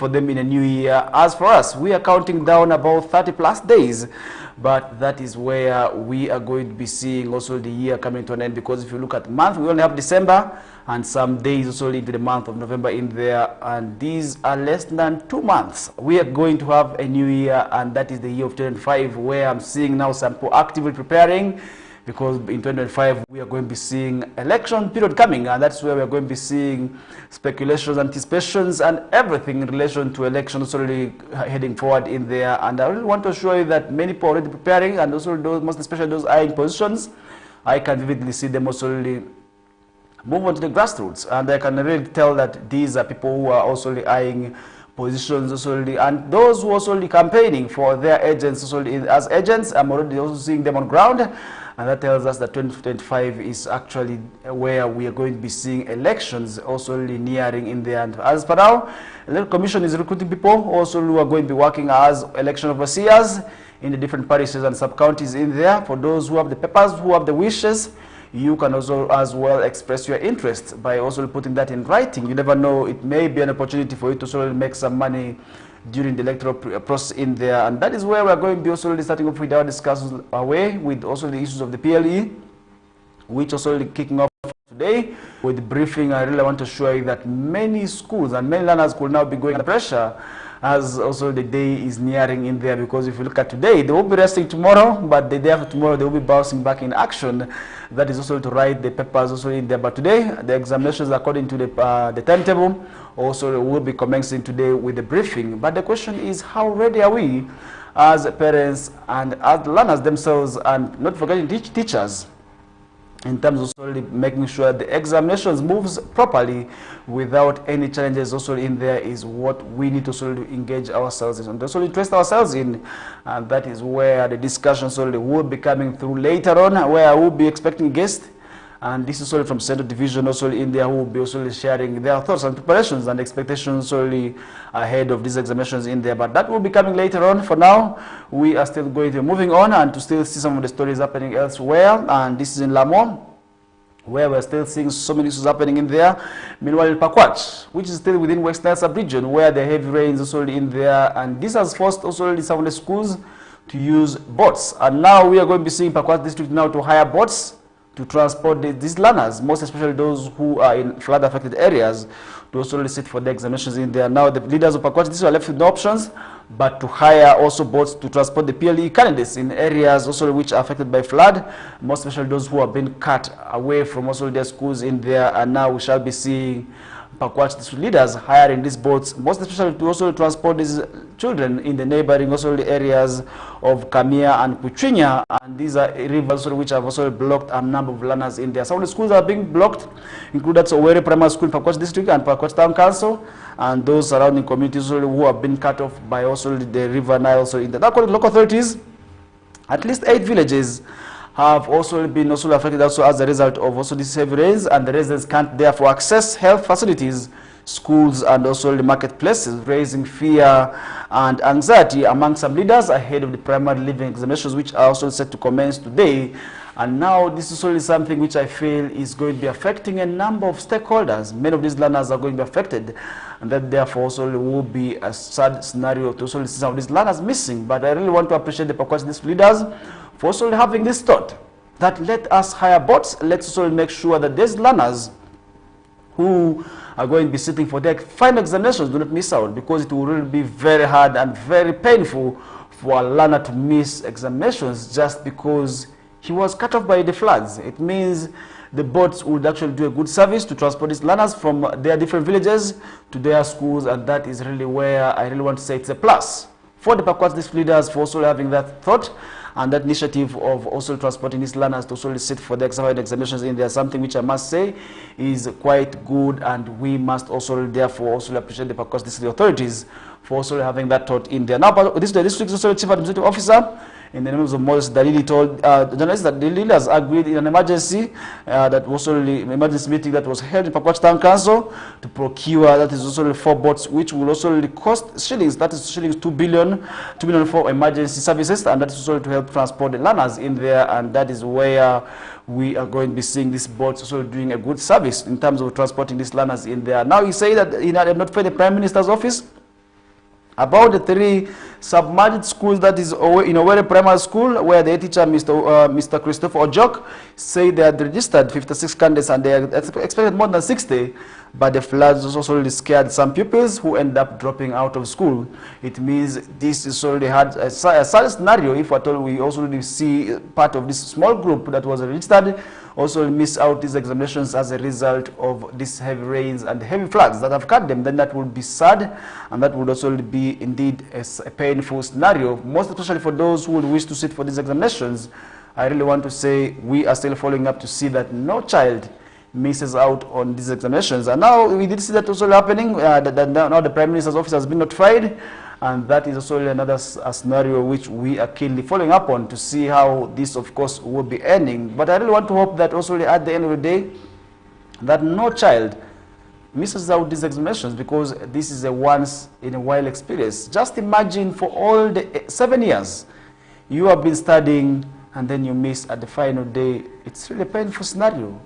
for them in a new year. As for us, we are counting down about 30 plus days, but that is where we are going to be seeing also the year coming to an end, because if you look at the month, we only have December and some days also into the month of November in there, and these are less than 2 months. We are going to have a new year, and that is the year of 2025, where I'm seeing now some people actively preparing, because in 2025 we are going to be seeing election period coming, and that's where we are going to be seeing speculations, anticipations, and everything in relation to elections already heading forward in there. And I really want to assure you that many people are already preparing, and also those, most especially those eyeing positions, I can vividly see them also really move on to the grassroots, and I can really tell that these are people who are also really eyeing positions also really, and those who are also really campaigning for their agents also really, as agents. I'm already also seeing them on ground. And that tells us that 2025 is actually where we are going to be seeing elections also really nearing in there. And as for now, the Electoral Commission is recruiting people also who are going to be working as election overseers in the different parishes and sub-counties in there. For those who have the papers, who have the wishes, you can also as well express your interest by also putting that in writing. You never know, it may be an opportunity for you to sort of make some money during the electoral process in there. And that is where we are going to be also really starting off with our discussions away with also the issues of the PLE, which also really kicking off today with the briefing. I really want to show you that many schools and many learners could now be going under pressure as also the day is nearing in there, because if you look at today, they will be resting tomorrow, but the day after tomorrow they will be bouncing back in action. That is also to write the papers also in there. But today, the examinations according to the timetable also will be commencing today with the briefing. But the question is, how ready are we as parents and as learners themselves, and not forgetting teachers, in terms of solely making sure the examinations moves properly without any challenges also in there, is what we need to solely engage ourselves in and also interest ourselves in. And that is where the discussion solely will be coming through later on, where I will be expecting guests. And this is solely from Central Division also in there, who will be also sharing their thoughts and preparations and expectations solely ahead of these examinations in there. But that will be coming later on. For now, we are still going to moving on and to still see some of the stories happening elsewhere. And this is in Lamon, where we're still seeing so many issues happening in there. Meanwhile, in Pakwach, which is still within West Nile sub-region, where the heavy rains also in there, and this has forced also some of the schools to use boats. And now we are going to be seeing Pakwach district now to hire boats to transport these learners, most especially those who are in flood-affected areas, to also sit for the examinations in there. Now the leaders of Pakwach district are left with no options but to hire also boats to transport the PLE candidates in areas also which are affected by flood, most especially those who have been cut away from also their schools in there. And now we shall be seeing Pakwach district leaders hiring these boats, most especially to also transport these children in the neighboring also the areas of Kamia and Kuchinya. And these are rivers which have also blocked a number of learners in there. Some of the schools are being blocked, including Oweri Primary School in Pakwach district and Pakwach Town Council, and those surrounding communities who have been cut off by also the River Nile also in there. According to local authorities, at least 8 villages have also been also affected also as a result of also these heavy rains, and the residents can't therefore access health facilities, schools, and also the marketplaces, raising fear and anxiety among some leaders ahead of the primary living examinations, which are also set to commence today. And now this is only something which I feel is going to be affecting a number of stakeholders. Many of these learners are going to be affected, and that therefore also will be a sad scenario to also see some of these learners missing. But I really want to appreciate the Pakwach district leaders for also having this thought that let us hire boats, let's also make sure that these learners who are going to be sitting for their final examinations do not miss out, because it will really be very hard and very painful for a learner to miss examinations just because he was cut off by the floods. It means the boats would actually do a good service to transport these learners from their different villages to their schools, and that is really where I really want to say it's a plus for the Pakwach district leaders for also having that thought and that initiative of also transporting these learners to also sit for the examinations in there, something which I must say is quite good, and we must also therefore also appreciate the Pakwach district authorities for also having that thought in there. Now, this is the district also chief administrative officer in the name of Moses Dalili told journalists that the leaders agreed in an emergency that was only emergency meeting that was held in Pakwach Town Council to procure, that is also 4 boats, which will also cost shillings, that is shillings 2 billion for emergency services, and that is also to help transport the learners in there. And that is where we are going to be seeing these boats also doing a good service in terms of transporting these learners in there. Now he said that he had not paid the Prime Minister's office About the 3 submerged schools, that is in Owerri Primary School, where the teacher, Mr. Christopher Ojok, said they had registered 56 candidates and they expected more than 60, but the floods also really scared some pupils who end up dropping out of school. It means this is already had a sad scenario if at all we also really see part of this small group that was registered also miss out these examinations as a result of these heavy rains and heavy floods that have cut them. Then that would be sad, and that would also be indeed a painful scenario, most especially for those who would wish to sit for these examinations. I really want to say we are still following up to see that no child misses out on these examinations. And now we did see that also happening, now the Prime Minister's office has been notified, and that is also another scenario which we are keenly following up on to see how this, of course, will be ending. But I really want to hope that also at the end of the day, that no child misses out these examinations, because this is a once-in-a-while experience. Just imagine for all the 7 years you have been studying and then you miss at the final day. It's really a painful scenario,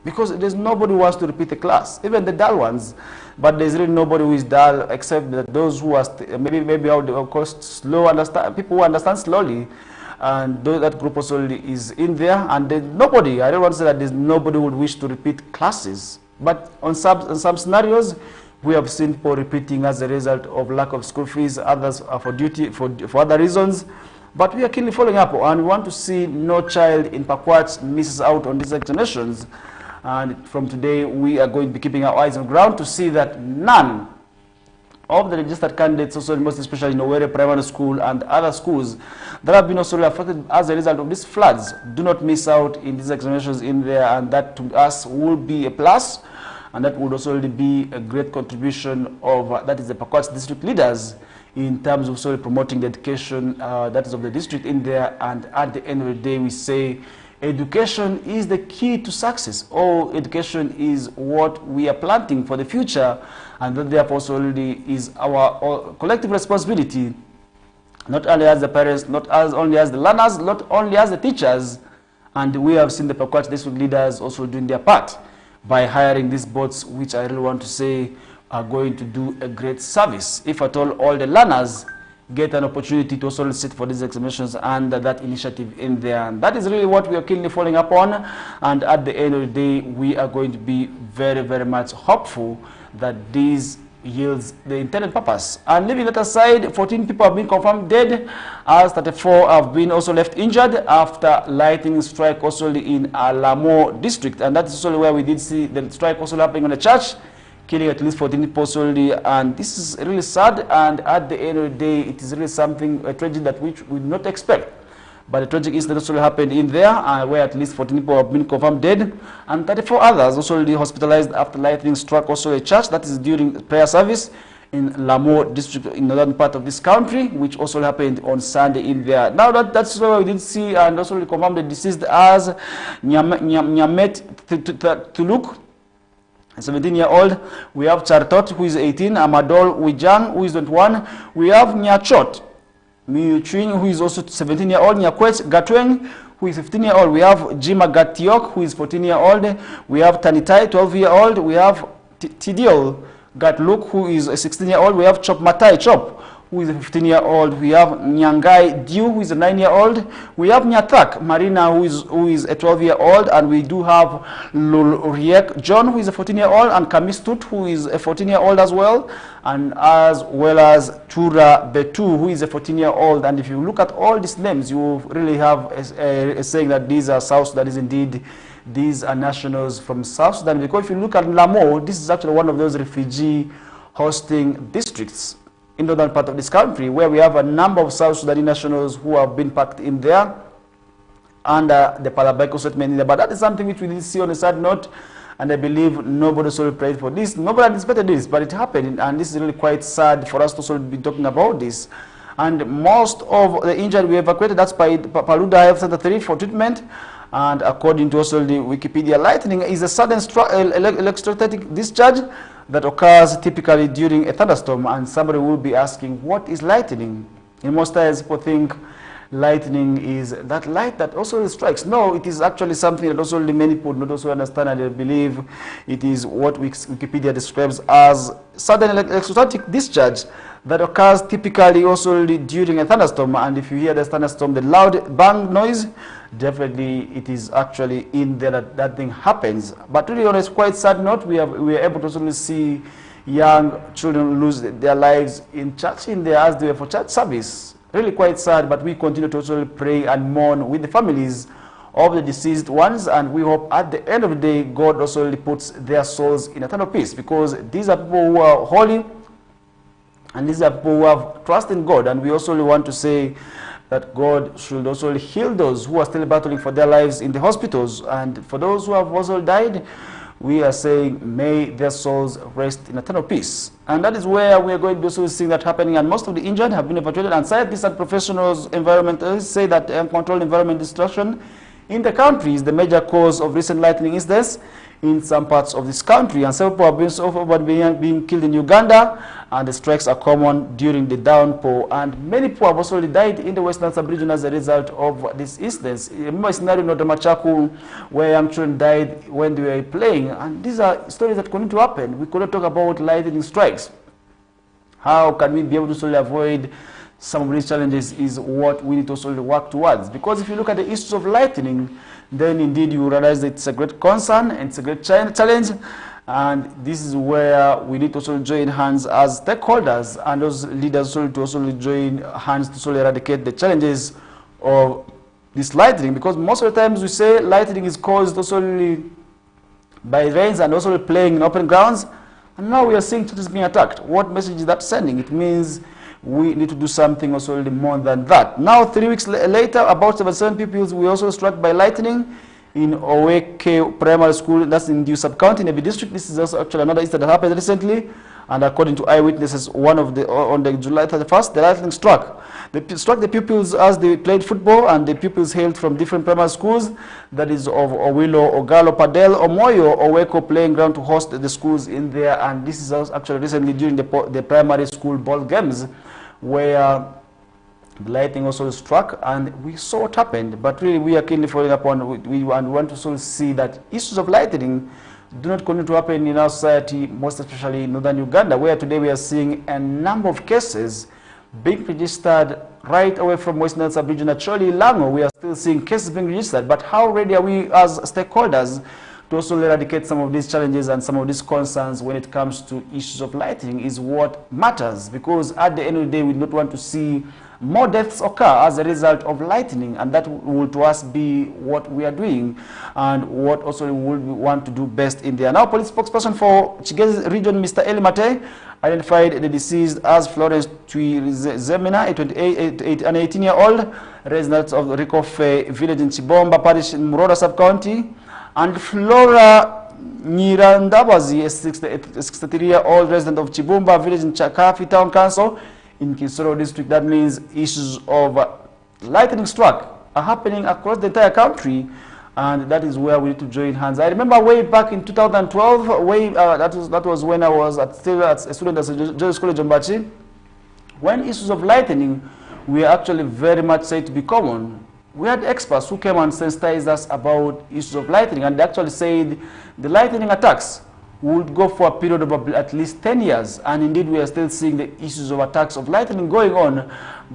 because there's nobody who wants to repeat the class, even the dull ones. But there's really nobody who is dull except that those who are maybe of course slow, people who understand slowly, and that group also is in there. And nobody, I don't want to say that there's nobody who would wish to repeat classes, but on some scenarios we have seen people repeating as a result of lack of school fees, others are for other reasons. But we are keenly following up, and we want to see no child in Pakwach misses out on these examinations. And from today, we are going to be keeping our eyes on the ground to see that none of the registered candidates, also most especially in Owerri Primary School and other schools that have been also affected as a result of these floods, do not miss out in these examinations in there. And that to us will be a plus, and that would also be a great contribution of that is the Pakwach district leaders in terms of sort of promoting the education that is of the district in there. And at the end of the day, we say education is the key to success. All education is what we are planting for the future, and that therefore also is our collective responsibility, not only as the parents, not only as the learners, not only as the teachers. And we have seen the Pakwach district leaders also doing their part by hiring these boards, which I really want to say are going to do a great service. If at all the learners get an opportunity to also sit for these examinations under that initiative in there. And that is really what we are keenly following up on. And at the end of the day, we are going to be very, very much hopeful that these yields the intended purpose. And leaving that aside, 14 people have been confirmed dead, as 34 have been also left injured after lightning strike also in Lamo district. And that's also where we did see the strike also happening on a church, killing at least 14 people solely. And this is really sad, and at the end of the day, it is really something, a tragedy that we did not expect. But the tragic incident also happened in there, where at least 14 people have been confirmed dead, and 34 others also hospitalized after lightning struck also a church, that is during prayer service in Lamo district in northern part of this country, which also happened on Sunday in there. Now that's where we did see and also confirmed the deceased as Nyamet Tuluk, a 17-year-old. We have Chartot, who is 18, Amadol Wijang, who is 21. We have Nyachot Miuchwing, who is also 17-year-old. Nyakwet Gatweng, who is 15-year-old. We have Jima Gatiok, who is 14-year-old. We have Tanitai, 12-year-old. We have Tidiol Gatluk, who is a 16-year-old. We have Chop Matai Chop, who is a 15-year-old. We have Nyangai Diu, who is a 9-year-old. We have Nyatak Marina, who is a 12-year-old. And we do have Luriek John, who is a 14-year-old, and Kamistut, who is a 14-year-old as well as Chura Betu, who is a 14-year-old. And if you look at all these names, you really have a saying that these are South Sudanese indeed. These are nationals from South Sudan, because if you look at Lamo, this is actually one of those refugee hosting districts in the northern part of this country, where we have a number of South Sudanese nationals who have been packed in there under the Palabeko settlement in there. But that is something which we did see on a sad note, and I believe nobody sort of prayed for this. Nobody anticipated this, but it happened, and this is really quite sad for us to sort of be talking about this. And most of the injured we evacuated, that's by Paluda Health Center 3 for treatment. And according to also the Wikipedia, lightning is a sudden electrostatic discharge that occurs typically during a thunderstorm. And somebody will be asking, what is lightning? In most times, people think lightning is that light that also strikes. No, it is actually something that also many people not also understand, and they believe it is what Wikipedia describes as sudden electrostatic discharge that occurs typically also during a thunderstorm. And if you hear the thunderstorm, the loud bang noise, definitely it is actually in there that thing happens. But really, on a quite sad note, we are able to also see young children lose their lives in church as they were for church service. Really quite sad, but we continue to also pray and mourn with the families of the deceased ones, and we hope at the end of the day God also puts their souls in eternal peace, because these are people who are holy and these are people who have trust in God. And we also want to say that God should also heal those who are still battling for their lives in the hospitals, and for those who have also died, we are saying may their souls rest in eternal peace. And that is where we are going to also see that happening, and most of the injured have been evacuated. And scientists and professionals, environmentalists say that uncontrolled environment destruction in the country is the major cause of recent lightning incidents in some parts of this country. And several people have been being killed in Uganda, and the strikes are common during the downpour. And many people have also died in the Western Sub-region as a result of these incidents. Remember a scenario in Machaku where young children died when they were playing. And these are stories that continue to happen. We could not talk about lightning strikes. How can we be able to solely avoid some of these challenges is what we need to also work towards. Because if you look at the issues of lightning, then indeed you realize that it's a great concern and it's a great challenge. And this is where we need to also join hands as stakeholders and those leaders to also join hands to also eradicate the challenges of this lightning. Because most of the times we say lightning is caused also by rains and also playing in open grounds. And now we are seeing churches being attacked. What message is that sending? It means we need to do something also more than that. Now, 3 weeks later, about 77 pupils were also struck by lightning in Oweke Primary School, that's in Diu Sub-County, in Ebi District. This is also actually another incident that happened recently, and according to eyewitnesses, on the July 31st, the lightning struck the pupils as they played football, and the pupils hailed from different primary schools, that is of Owilo, Ogalo, Padel, Omoyo, Oweko playing ground to host the schools in there. And this is also actually recently during the primary school ball games, where the lightning also struck, and we saw what happened. But really, we are keenly following up on, we want to sort of see that issues of lightning do not continue to happen in our society, most especially in northern Uganda, where today we are seeing a number of cases being registered right away from Western Sub-region. Actually, Lango, we are still seeing cases being registered. But how ready are we as stakeholders to also eradicate some of these challenges and some of these concerns when it comes to issues of lightning is what matters. Because at the end of the day, we do not want to see more deaths occur as a result of lightning, and that will to us be what we are doing and what also we want to do best in there. Now, police spokesperson for Chigezi region, Mr. Eli Mate, identified the deceased as Florence Tuizemina, an 18-year-old resident of Rikofe village in Chibomba parish in Murora sub-county, and Flora Nyirandabazi, a 63-year-old resident of Chibumba village in Chakafi town council in Kisoro district. That means issues of lightning struck are happening across the entire country, and that is where we need to join hands. I remember way back in 2012, that was when I was still a student at George College Ombachi, when issues of lightning were actually very much said to be common. We had experts who came and sensitized us about issues of lightning, and they actually said the lightning attacks would go for a period of at least 10 years. And indeed, we are still seeing the issues of attacks of lightning going on.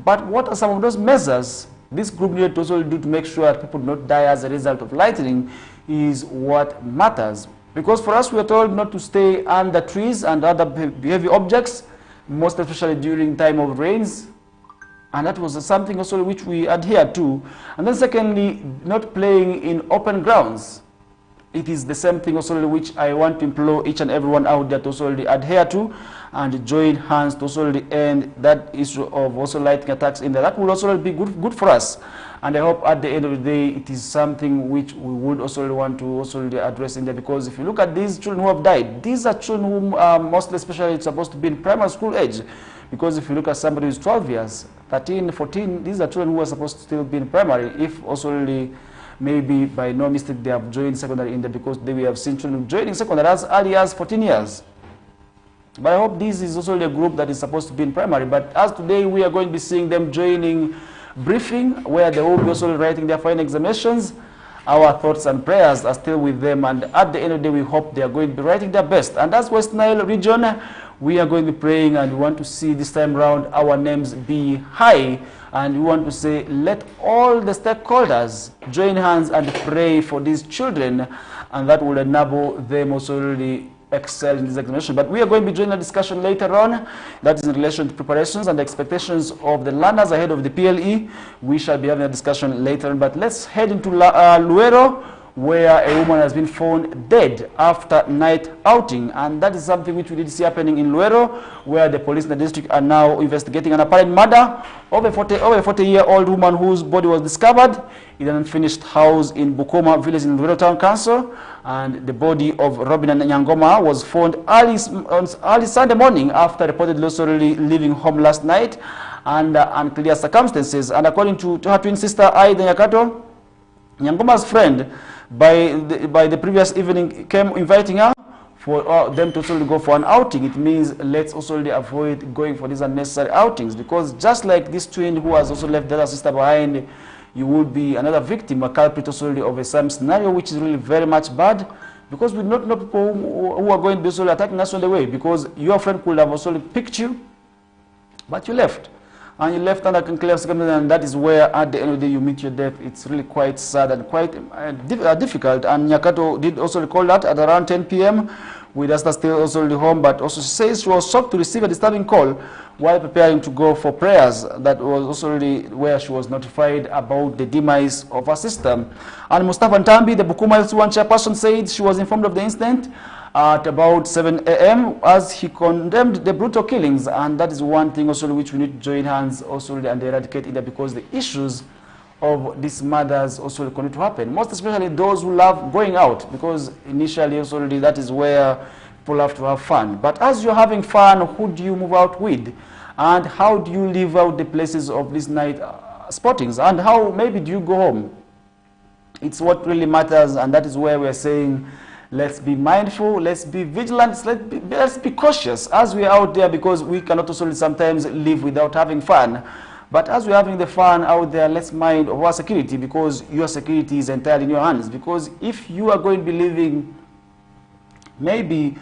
But what are some of those measures this group needed to also do to make sure that people do not die as a result of lightning is what matters. Because for us, we are told not to stay under trees and other heavy objects, most especially during time of rains. And that was something also which we adhere to. And then secondly, not playing in open grounds. It is the same thing also which I want to implore each and everyone out there to also adhere to and join hands to also end that issue of also lightning attacks in there. That will also be good for us. And I hope at the end of the day, it is something which we would also want to also address in there. Because if you look at these children who have died, these are children who are mostly especially supposed to be in primary school age. Because if you look at somebody who's 12 years, 13, 14, these are children who are supposed to still be in primary, if also maybe by no mistake they have joined secondary in there, because we have seen children joining secondary as early as 14 years. But I hope this is also a group that is supposed to be in primary. But as today, we are going to be seeing them joining briefing, where they will be also writing their final examinations. Our thoughts and prayers are still with them, and at the end of the day, we hope they are going to be writing their best. And as West Nile region, we are going to be praying, and we want to see this time around our names be high, and we want to say, let all the stakeholders join hands and pray for these children, and that will enable them also really excel in this examination. But we are going to be doing a discussion later on that is in relation to preparations and expectations of the learners ahead of the PLE. We shall be having a discussion later on, but let's head into Luero, where a woman has been found dead after night outing, and that is something which we did see happening in Luero, where the police in the district are now investigating an apparent murder of a 40-year-old woman whose body was discovered in an unfinished house in Bukoma village in Luero Town Council, and the body of Robin Nyangoma was found early Sunday morning after reportedly also leaving home last night under unclear circumstances. And according to her twin sister Aida Nyakato, Nyangoma's friend by the previous evening came inviting her for them to also go for an outing. It means let's also avoid going for these unnecessary outings, because just like this twin who has also left the other sister behind, you will be another victim, a culprit also of the same scenario, which is really very much bad, because we do not know people who are going to be also attacking us on the way, because your friend could have also picked you, but you left. And you left under unclear circumstances, and that is where at the end of the day you meet your death. It's really quite sad and quite difficult. And Nyakato did also recall that at around 10 p.m. with Esther still also in the home, but also she says she was shocked to receive a disturbing call while preparing to go for prayers. That was also really where she was notified about the demise of her sister. And Mustafa Ntambi, the Bukuma LC1 chairperson, said she was informed of the incident at about 7 a.m. as he condemned the brutal killings, and that is one thing also which we need to join hands also and eradicate it, because the issues of these murders also continue to happen, most especially those who love going out, because initially also that is where people have to have fun. But as you're having fun, who do you move out with, and how do you leave out the places of these night spottings, and how maybe do you go home? It's what really matters, and that is where we're saying, let's be mindful, let's be vigilant, let's be cautious as we are out there, because we cannot also sometimes live without having fun. But as we're having the fun out there, let's mind our security, because your security is entirely in your hands. Because if you are going to be living maybe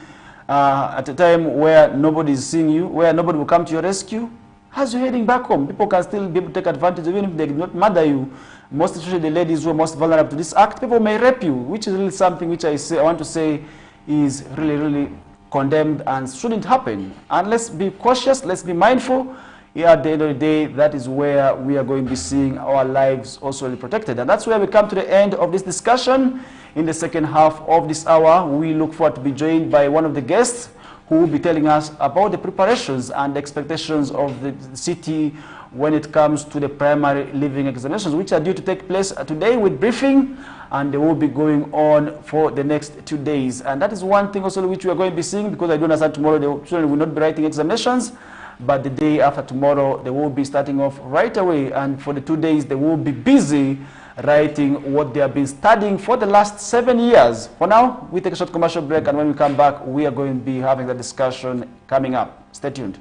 at a time where nobody is seeing you, where nobody will come to your rescue, as you're heading back home, people can still be able to take advantage, even if they did not murder you. Most especially the ladies who are most vulnerable to this act, people may rape you, which is really something which I want to say is really, really condemned and shouldn't happen. And let's be cautious, let's be mindful. Here at the end of the day, that is where we are going to be seeing our lives also really protected. And that's where we come to the end of this discussion. In the second half of this hour, we look forward to be joined by one of the guests who will be telling us about the preparations and expectations of the city when it comes to the primary living examinations, which are due to take place today with briefing, and they will be going on for the next 2 days. And that is one thing also which we are going to be seeing, because I do understand tomorrow the children will not be writing examinations, but the day after tomorrow they will be starting off right away, and for the 2 days they will be busy writing what they have been studying for the last 7 years. For now, we take a short commercial break, and when we come back, we are going to be having the discussion coming up. Stay tuned.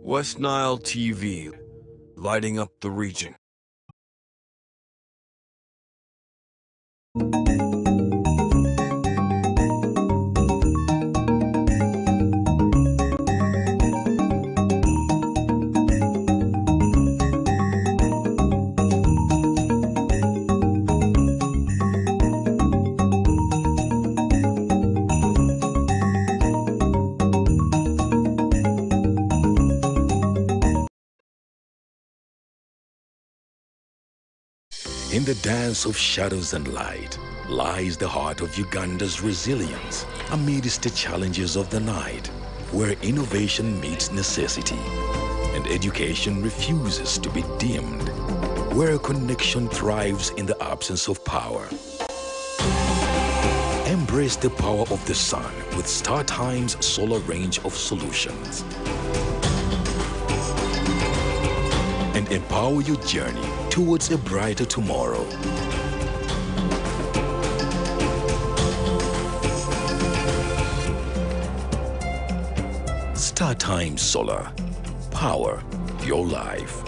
West Nile TV, lighting up the region. In the dance of shadows and light lies the heart of Uganda's resilience amidst the challenges of the night, where innovation meets necessity and education refuses to be dimmed, where connection thrives in the absence of power. Embrace the power of the sun with StarTime's solar range of solutions. And empower your journey towards a brighter tomorrow. StarTime Solar. Power your life.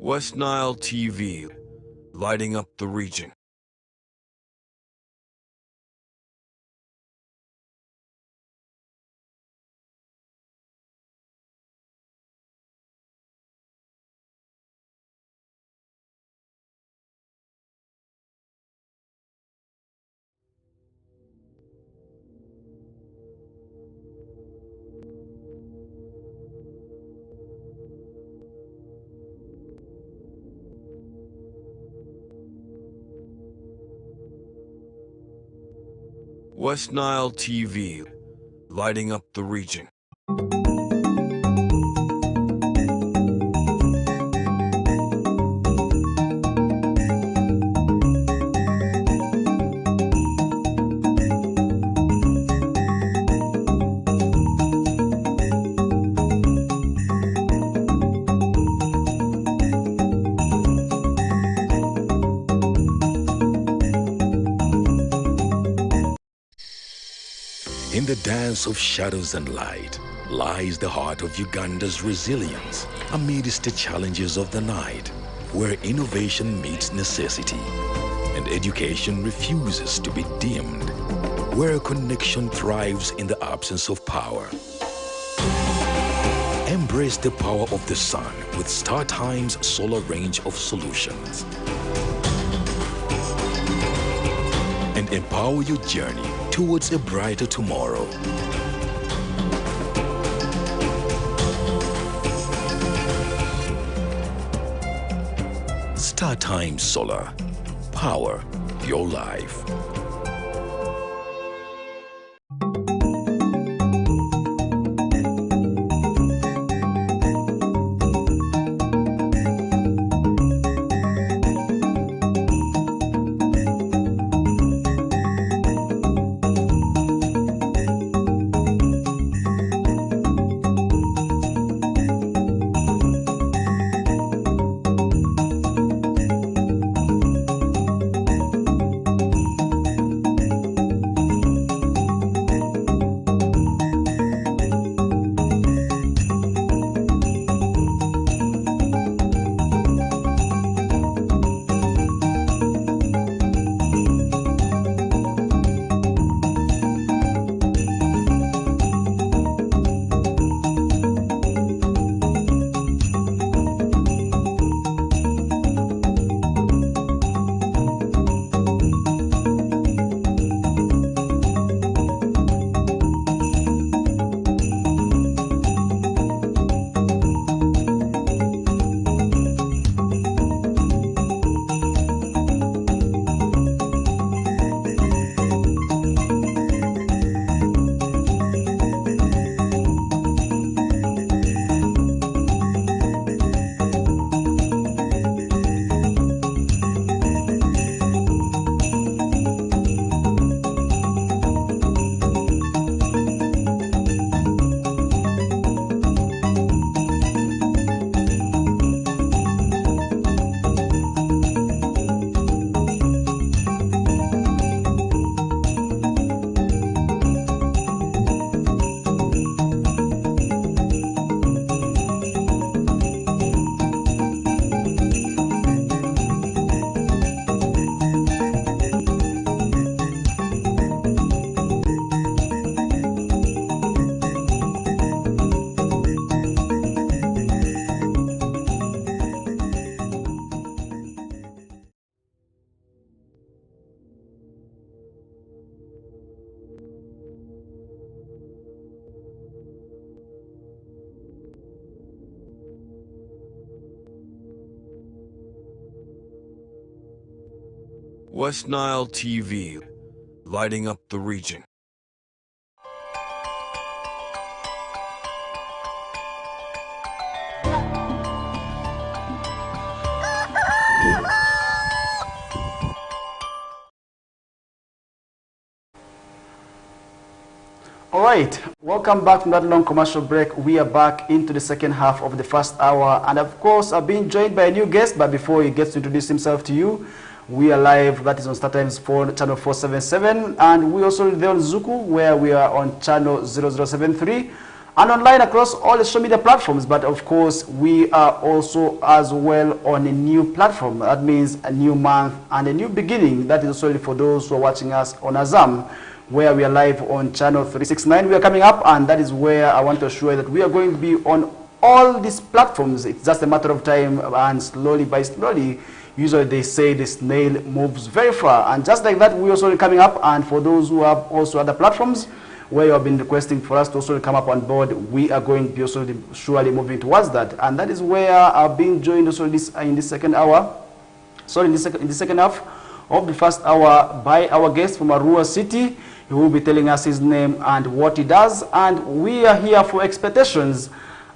West Nile TV, lighting up the region. West Nile TV, lighting up the region. In the dance of shadows and light lies the heart of Uganda's resilience amidst the challenges of the night, where innovation meets necessity and education refuses to be dimmed, where connection thrives in the absence of power. Embrace the power of the sun with StarTime's solar range of solutions. And empower your journey towards a brighter tomorrow. StarTime Solar. Power your life. West Nile TV, lighting up the region. All right, welcome back from that long commercial break. We are back into the second half of the first hour, and of course, I've been joined by a new guest. But before he gets to introduce himself to you, we are live. That is on StarTimes 4 channel 477, and we also there on Zuku, where we are on channel 0073, and online across all the social media platforms. But of course, we are also as well on a new platform. That means a new month and a new beginning. That is also for those who are watching us on Azam, where we are live on channel 369. We are coming up, and that is where I want to assure you that we are going to be on all these platforms. It's just a matter of time, and slowly by slowly, usually they say the snail moves very far, and just like that, we're also coming up. And for those who have also other platforms where you have been requesting for us to also come up on board, we are going to be also surely moving towards that, and that is where I've been joined also in this second hour, sorry, in the second half of the first hour by our guest from Arua City. He will be telling us his name and what he does, and we are here for expectations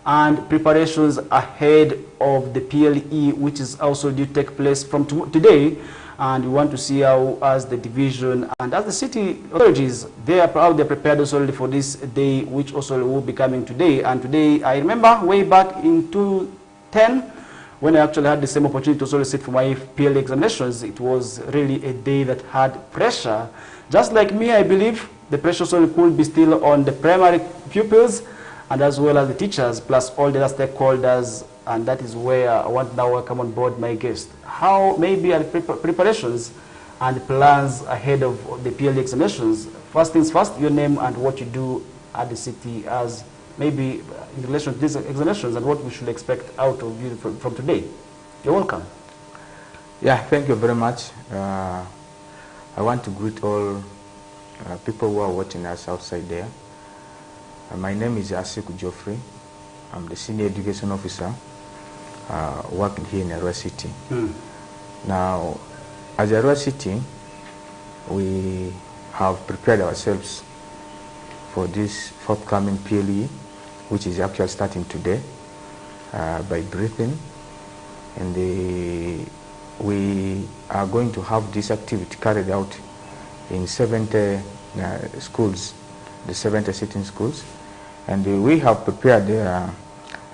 and preparations ahead of the PLE, which is also due to take place from today. And we want to see how, as the division and as the city authorities, they are proud, they're prepared also for this day, which also will be coming today. And today, I remember way back in 2010, when I actually had the same opportunity to also sit for my PLE examinations. It was really a day that had pressure. Just like me, I believe the pressure also could be still on the primary pupils and as well as the teachers, plus all the other stakeholders, and that is where I want now to welcome on board my guest. How maybe are the preparations and plans ahead of the PLE examinations? First things first, your name and what you do at the city, as maybe in relation to these examinations and what we should expect out of you from today. You're welcome. Yeah, thank you very much. I want to greet all people who are watching us outside there. My name is Asiku Geoffrey. I'm the Senior Education Officer working here in Arua City. Now, as Arua City, we have prepared ourselves for this forthcoming PLE, which is actually starting today by briefing. And we are going to have this activity carried out in 70 schools, the 70 sitting schools. And we have prepared a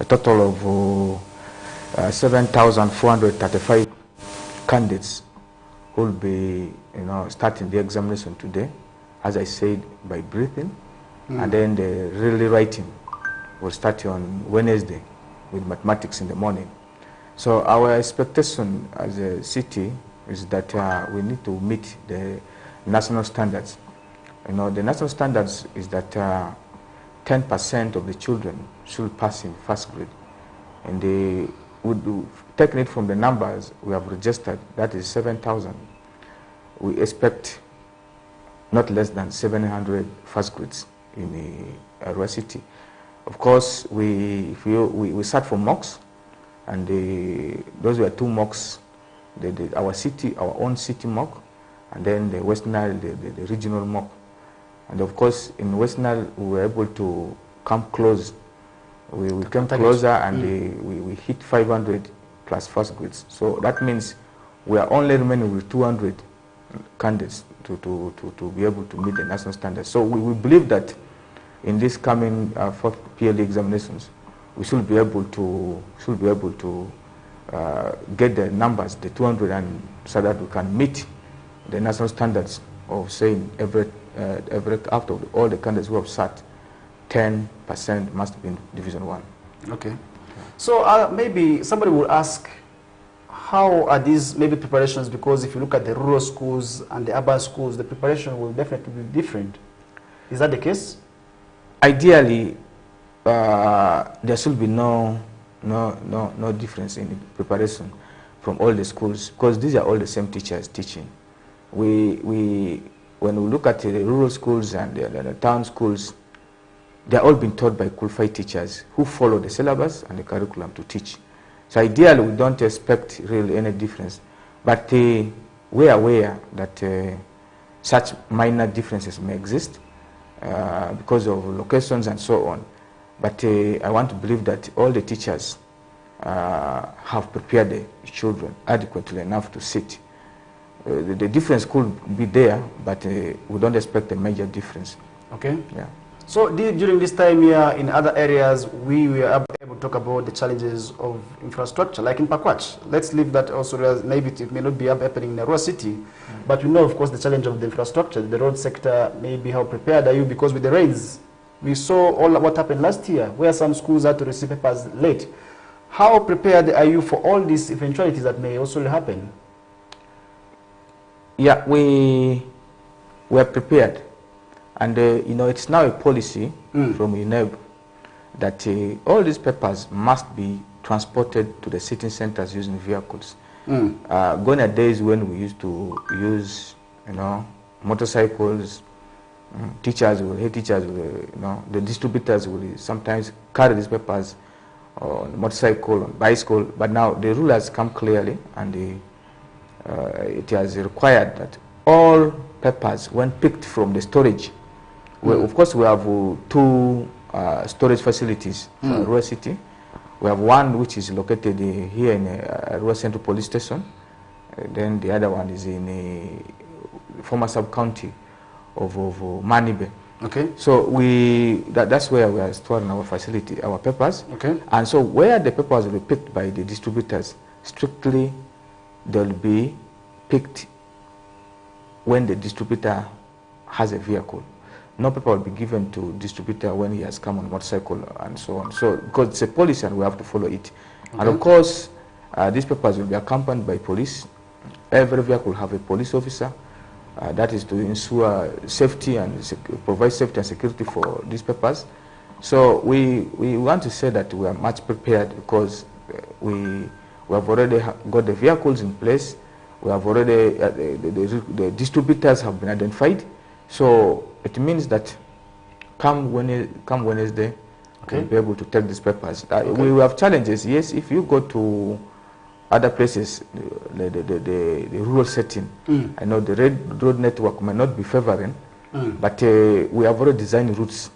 total of 7,435 candidates who will be, starting the examination today, as I said, by briefing. And then the really writing will start on Wednesday with mathematics in the morning. So our expectation as a city is that we need to meet the national standards. The national standards is that 10% of the children should pass in first grade. And they would do, taking it from the numbers we have registered, that is 7,000. We expect not less than 700 first grades in the Arua City. Of course, we start from mocks, and those were 2 mocks, our own city mock, and then the West Nile, the regional mock. And of course, in West Nile, we were able to come close. We came closer, and we hit 500 plus first grades. So that means we are only remaining with 200 candidates to be able to meet the national standards. So we believe that in this coming fourth PLE examinations, we should be able to get the numbers, the 200, and so that we can meet the national standards of saying every out of all the candidates who have sat, 10% must be in Division 1. Okay. So maybe somebody will ask, how are these maybe preparations? Because if you look at the rural schools and the urban schools, the preparation will definitely be different. Is that the case? Ideally, there should be no difference in preparation from all the schools, because these are all the same teachers teaching. When we look at the rural schools and the town schools, they're all being taught by qualified teachers who follow the syllabus and the curriculum to teach. So ideally, we don't expect really any difference. But we we are aware that such minor differences may exist because of locations and so on. But I want to believe that all the teachers have prepared the children adequately enough to sit. The difference could be there, but we don't expect a major difference. Okay. Yeah. So during this time here, in other areas, we were able to talk about the challenges of infrastructure, like in Pakwach. Let's leave that also, as maybe it may not be happening in Narua City, but we know, of course, the challenge of the infrastructure, the road sector. Maybe how prepared are you? Because with the rains, we saw all what happened last year, where some schools had to receive papers late. How prepared are you for all these eventualities that may also happen? Yeah, we are prepared. And, you know, it's now a policy from UNEB that all these papers must be transported to the sitting centers using vehicles. Gone are days when we used to use, you know, motorcycles. Teachers will, you know, the distributors will sometimes carry these papers on motorcycle, on bicycle. But now the rule has come clearly, and it has required that all papers, when picked from the storage, well, of course, we have two storage facilities for Arua City. We have one which is located here in Arua Central Police Station. Then the other one is in a former sub-county of Manibe. Okay. So that's where we are storing our facility, our papers. Okay. And so where the papers will be picked by the distributors, strictly they'll be picked when the distributor has a vehicle. No paper will be given to distributor when he has come on motorcycle and so on. So, because it's a policy and we have to follow it. Okay. And of course, these papers will be accompanied by police. Every vehicle will have a police officer. That is to ensure safety and provide safety and security for these papers. So we want to say that we are much prepared because we have already got the vehicles in place. We have already, the distributors have been identified. So it means that come Wednesday, okay, we'll be able to take these papers. Okay. We have challenges, yes. If you go to other places, the rural setting, I know the road network may not be favoring, but we have already designed routes.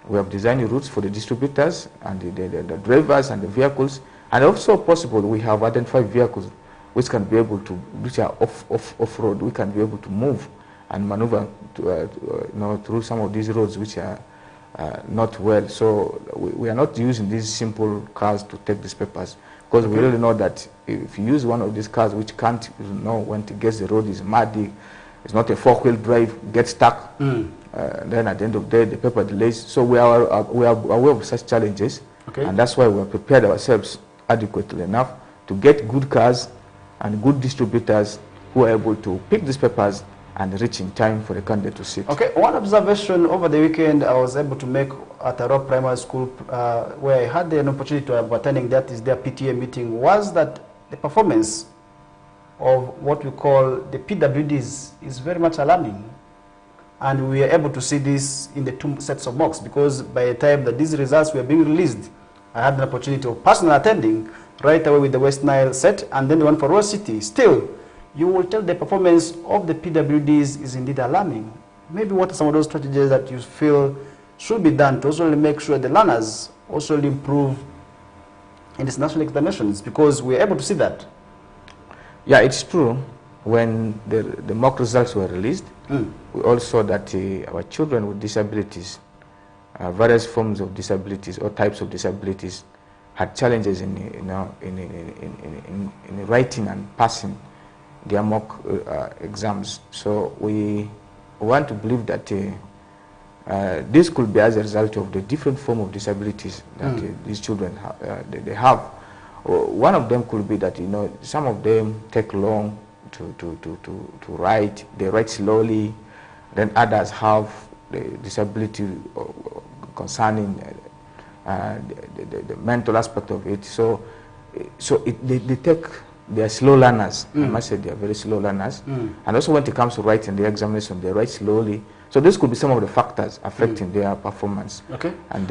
We have designed routes for the distributors and the drivers and the vehicles, and also possible we have identified vehicles which can be able to, which are off road. We can be able to move and maneuver you know, through some of these roads which are not well. So we are not using these simple cars to take these papers, because we really know that if you use one of these cars which can't, you know, when it gets the road is muddy, it's not a four-wheel drive, gets stuck, then at the end of the day the paper delays. So we are aware of such challenges, okay, and that's why we have prepared ourselves adequately enough to get good cars and good distributors who are able to pick these papers and reach in time for the candidate to sit. Okay, one observation over the weekend I was able to make at Arua Primary School, where I had an opportunity of attending that is their PTA meeting, was that the performance of what we call the PWDs is very much alarming. And we are able to see this in the two sets of mocks, because by the time that these results were being released, I had an opportunity of personally attending right away with the West Nile set and then the one for Arua City. Still, you will tell the performance of the PWDs is indeed alarming. Maybe what are some of those strategies that you feel should be done to also make sure the learners also improve in these national examinations, because we're able to see that? Yeah, it's true. When the mock results were released, we all saw that our children with disabilities, various forms of disabilities or types of disabilities, had challenges in writing and passing their mock exams. So we want to believe that this could be as a result of the different form of disabilities that these children they have. One of them could be that, you know, some of them take long to write. They write slowly. Then others have the disability concerning the mental aspect of it. So they are slow learners. I must say they are very slow learners. And also when it comes to writing the examination, they write slowly. So this could be some of the factors affecting their performance. Okay. And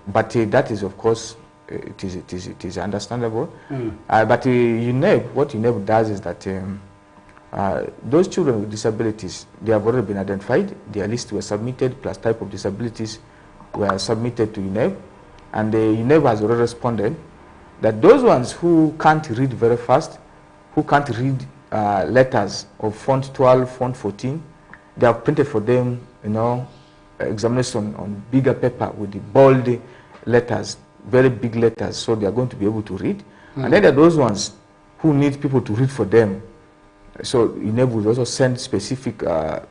but that is, of course, it is understandable. But UNEB, what UNEB does is that Those children with disabilities, they have already been identified. Their lists were submitted, plus type of disabilities were submitted to UNEB, and the UNEB has already responded that those ones who can't read very fast, who can't read letters of font 12, font 14, they have printed for them, examination on bigger paper with the bold letters, very big letters, so they are going to be able to read. And then there are those ones who need people to read for them. So UNEB will also send specific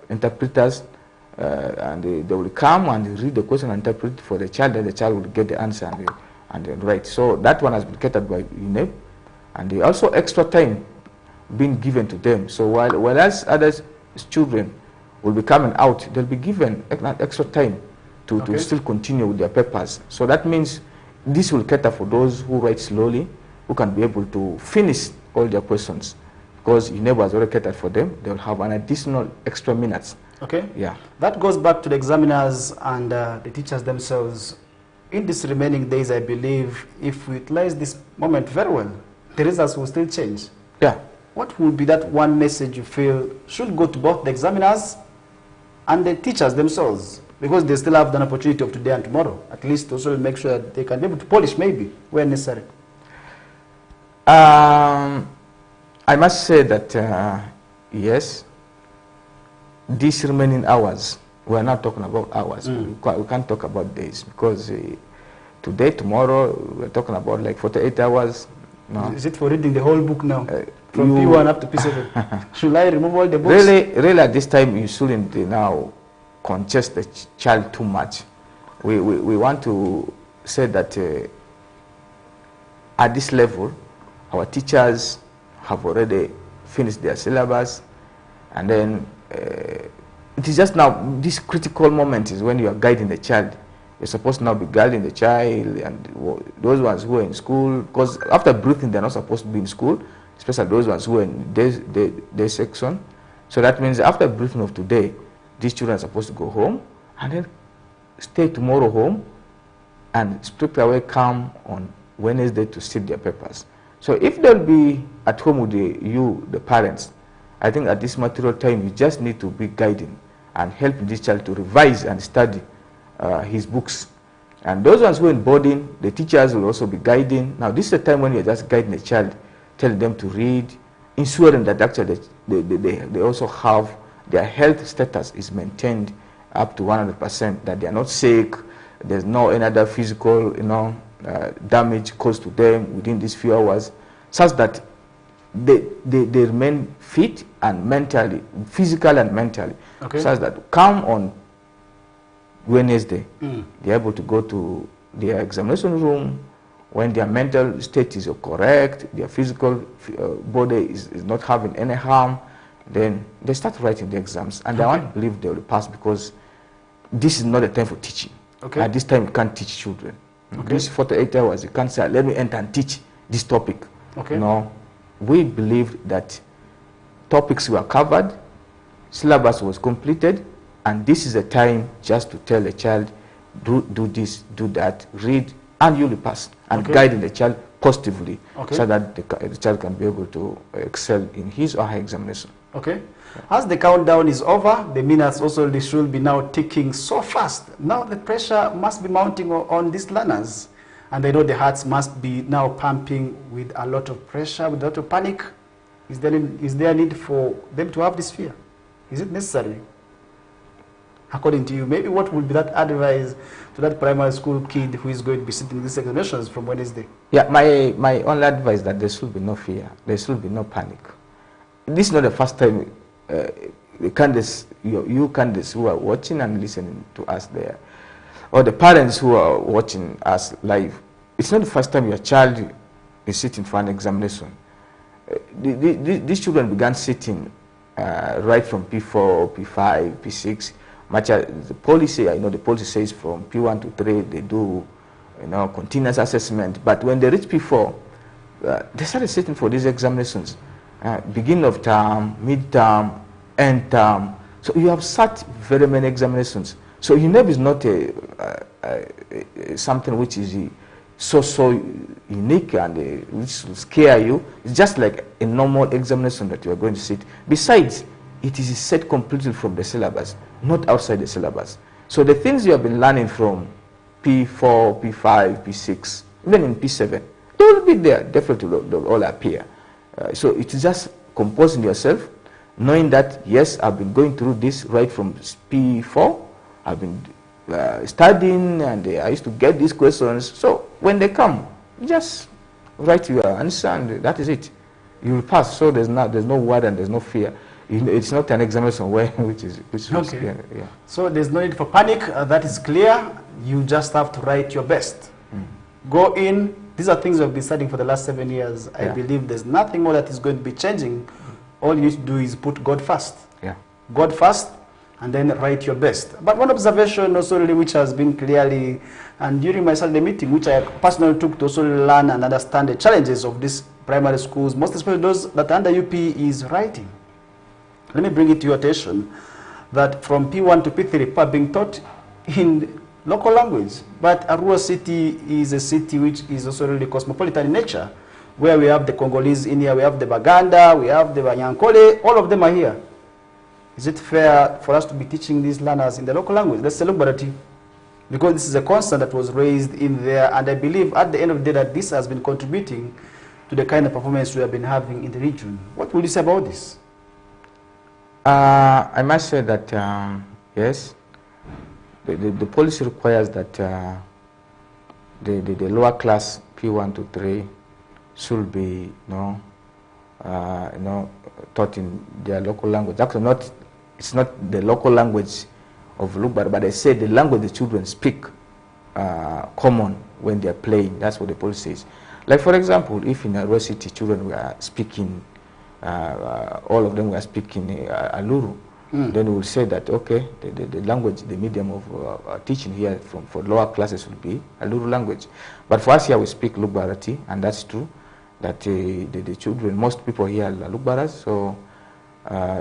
interpreters, and they will come and read the question and interpret for the child, and the child will get the answer and write. So that one has been catered by UNEB, and they also extra time being given to them. So whereas other children will be coming out, they'll be given extra time to still continue with their papers. So that means this will cater for those who write slowly, who can be able to finish all their questions, because UNEB has already catered for them. They'll have an additional extra minutes. Okay. Yeah. That goes back to the examiners and the teachers themselves. In these remaining days, I believe, if we utilize this moment very well, the results will still change. Yeah. What will be that one message you feel should go to both the examiners and the teachers themselves? Because they still have an opportunity of today and tomorrow. At least also make sure that they can be able to polish maybe where necessary. I must say that, yes, these remaining hours, we're not talking about hours. We can't talk about days, because today, tomorrow, we're talking about like 48 hours. No. Is it for reading the whole book now? From P1 up to P7? Should I remove all the books? Really at this time, you shouldn't now congest the child too much. We want to say that at this level, our teachers have already finished their syllabus, and then it is just now, this critical moment is when you are guiding the child. You're supposed to now be guiding the child, and those ones who are in school, because after breathing, they're not supposed to be in school, especially those ones who are in day section. So that means after briefing of today, these children are supposed to go home, and then stay tomorrow home, and straight away come on Wednesday to sit their papers. So if they'll be at home with the parents, I think at this material time, you just need to be guiding and helping this child to revise and study his books. And those ones who are in boarding, the teachers will also be guiding. Now, this is the time when you're just guiding the child, telling them to read, ensuring that actually they also have their health status is maintained up to 100%, that they are not sick, there's no any other physical, damage caused to them within these few hours, such that they remain fit and mentally, physically and mentally, such that come on Wednesday, they're able to go to their examination room when their mental state is correct, their physical body is not having any harm. Then they start writing the exams, and I want to believe they will pass, because this is not a time for teaching. At this time, you can't teach children. These 48 hours, you can't say, let me enter and teach this topic. No, we believe that topics were covered, syllabus was completed, and this is a time just to tell the child, do this, do that, read, and you'll pass, and guiding the child positively, so that the child can be able to excel in his or her examination. As the countdown is over, the minutes also should be now ticking so fast. Now the pressure must be mounting on these learners, and I know the hearts must be now pumping with a lot of pressure, with a lot of panic. Is there a need for them to have this fear? Is it necessary? According to you, maybe what would be that advice to that primary school kid who is going to be sitting these examinations from Wednesday? Yeah, my only advice is that there should be no fear, there should be no panic. This is not the first time the candidates, you candidates who are watching and listening to us there, or the parents who are watching us live, it's not the first time your child is sitting for an examination. These children began sitting right from P4, P5, P6. Much as the policy, I know the policy says from P1 to 3 they do, continuous assessment. But when they reach P4, they started sitting for these examinations, beginning of term, mid-term, end term. So you have sat very many examinations. So UNEB is not something which is so unique and which will scare you. It's just like a normal examination that you are going to sit. Besides, it is set completely from the syllabus, not outside the syllabus. So the things you have been learning from P4, P5, P6, even in P7, they will be there, definitely they'll all appear. So it's just composing yourself, knowing that, yes, I've been going through this right from P4, I've been studying, and I used to get these questions. So when they come, just write your answer, and that is it. You will pass. So there's no worry and there's no fear. It's not an examination where which is okay. Yeah. So there's no need for panic. That is clear. You just have to write your best. Go in. These are things we've been studying for the last 7 years. I believe there's nothing more that is going to be changing. All you need to do is put God first. Yeah. God first, and then write your best. But one observation also really which has been clearly, and during my Saturday meeting, which I personally took to also learn and understand the challenges of these primary schools, most especially those that are under UP, is writing. Let me bring it to your attention that from P1 to P3, people are being taught in local language. But Arua city is a city which is also really cosmopolitan in nature, where we have the Congolese in here, we have the Baganda, we have the Banyankole, all of them are here. Is it fair for us to be teaching these learners in the local language? Let's say Lugbarati, because this is a concern that was raised in there, and I believe at the end of the day that this has been contributing to the kind of performance we have been having in the region. What will you say about this? I must say that, yes, the policy requires that the lower class P1 to 3 should be, taught in their local language. Actually, it's not the local language of Lugbar, but I say the language the children speak common when they are playing. That's what the policy says. Like, for example, if in a city children were speaking, all of them were speaking Aluru, then we will say that, okay, the language, the medium of teaching here for lower classes will be Aluru language. But for us here, we speak Lugbarati, and that's true, that the children, most people here are Lugbaras, so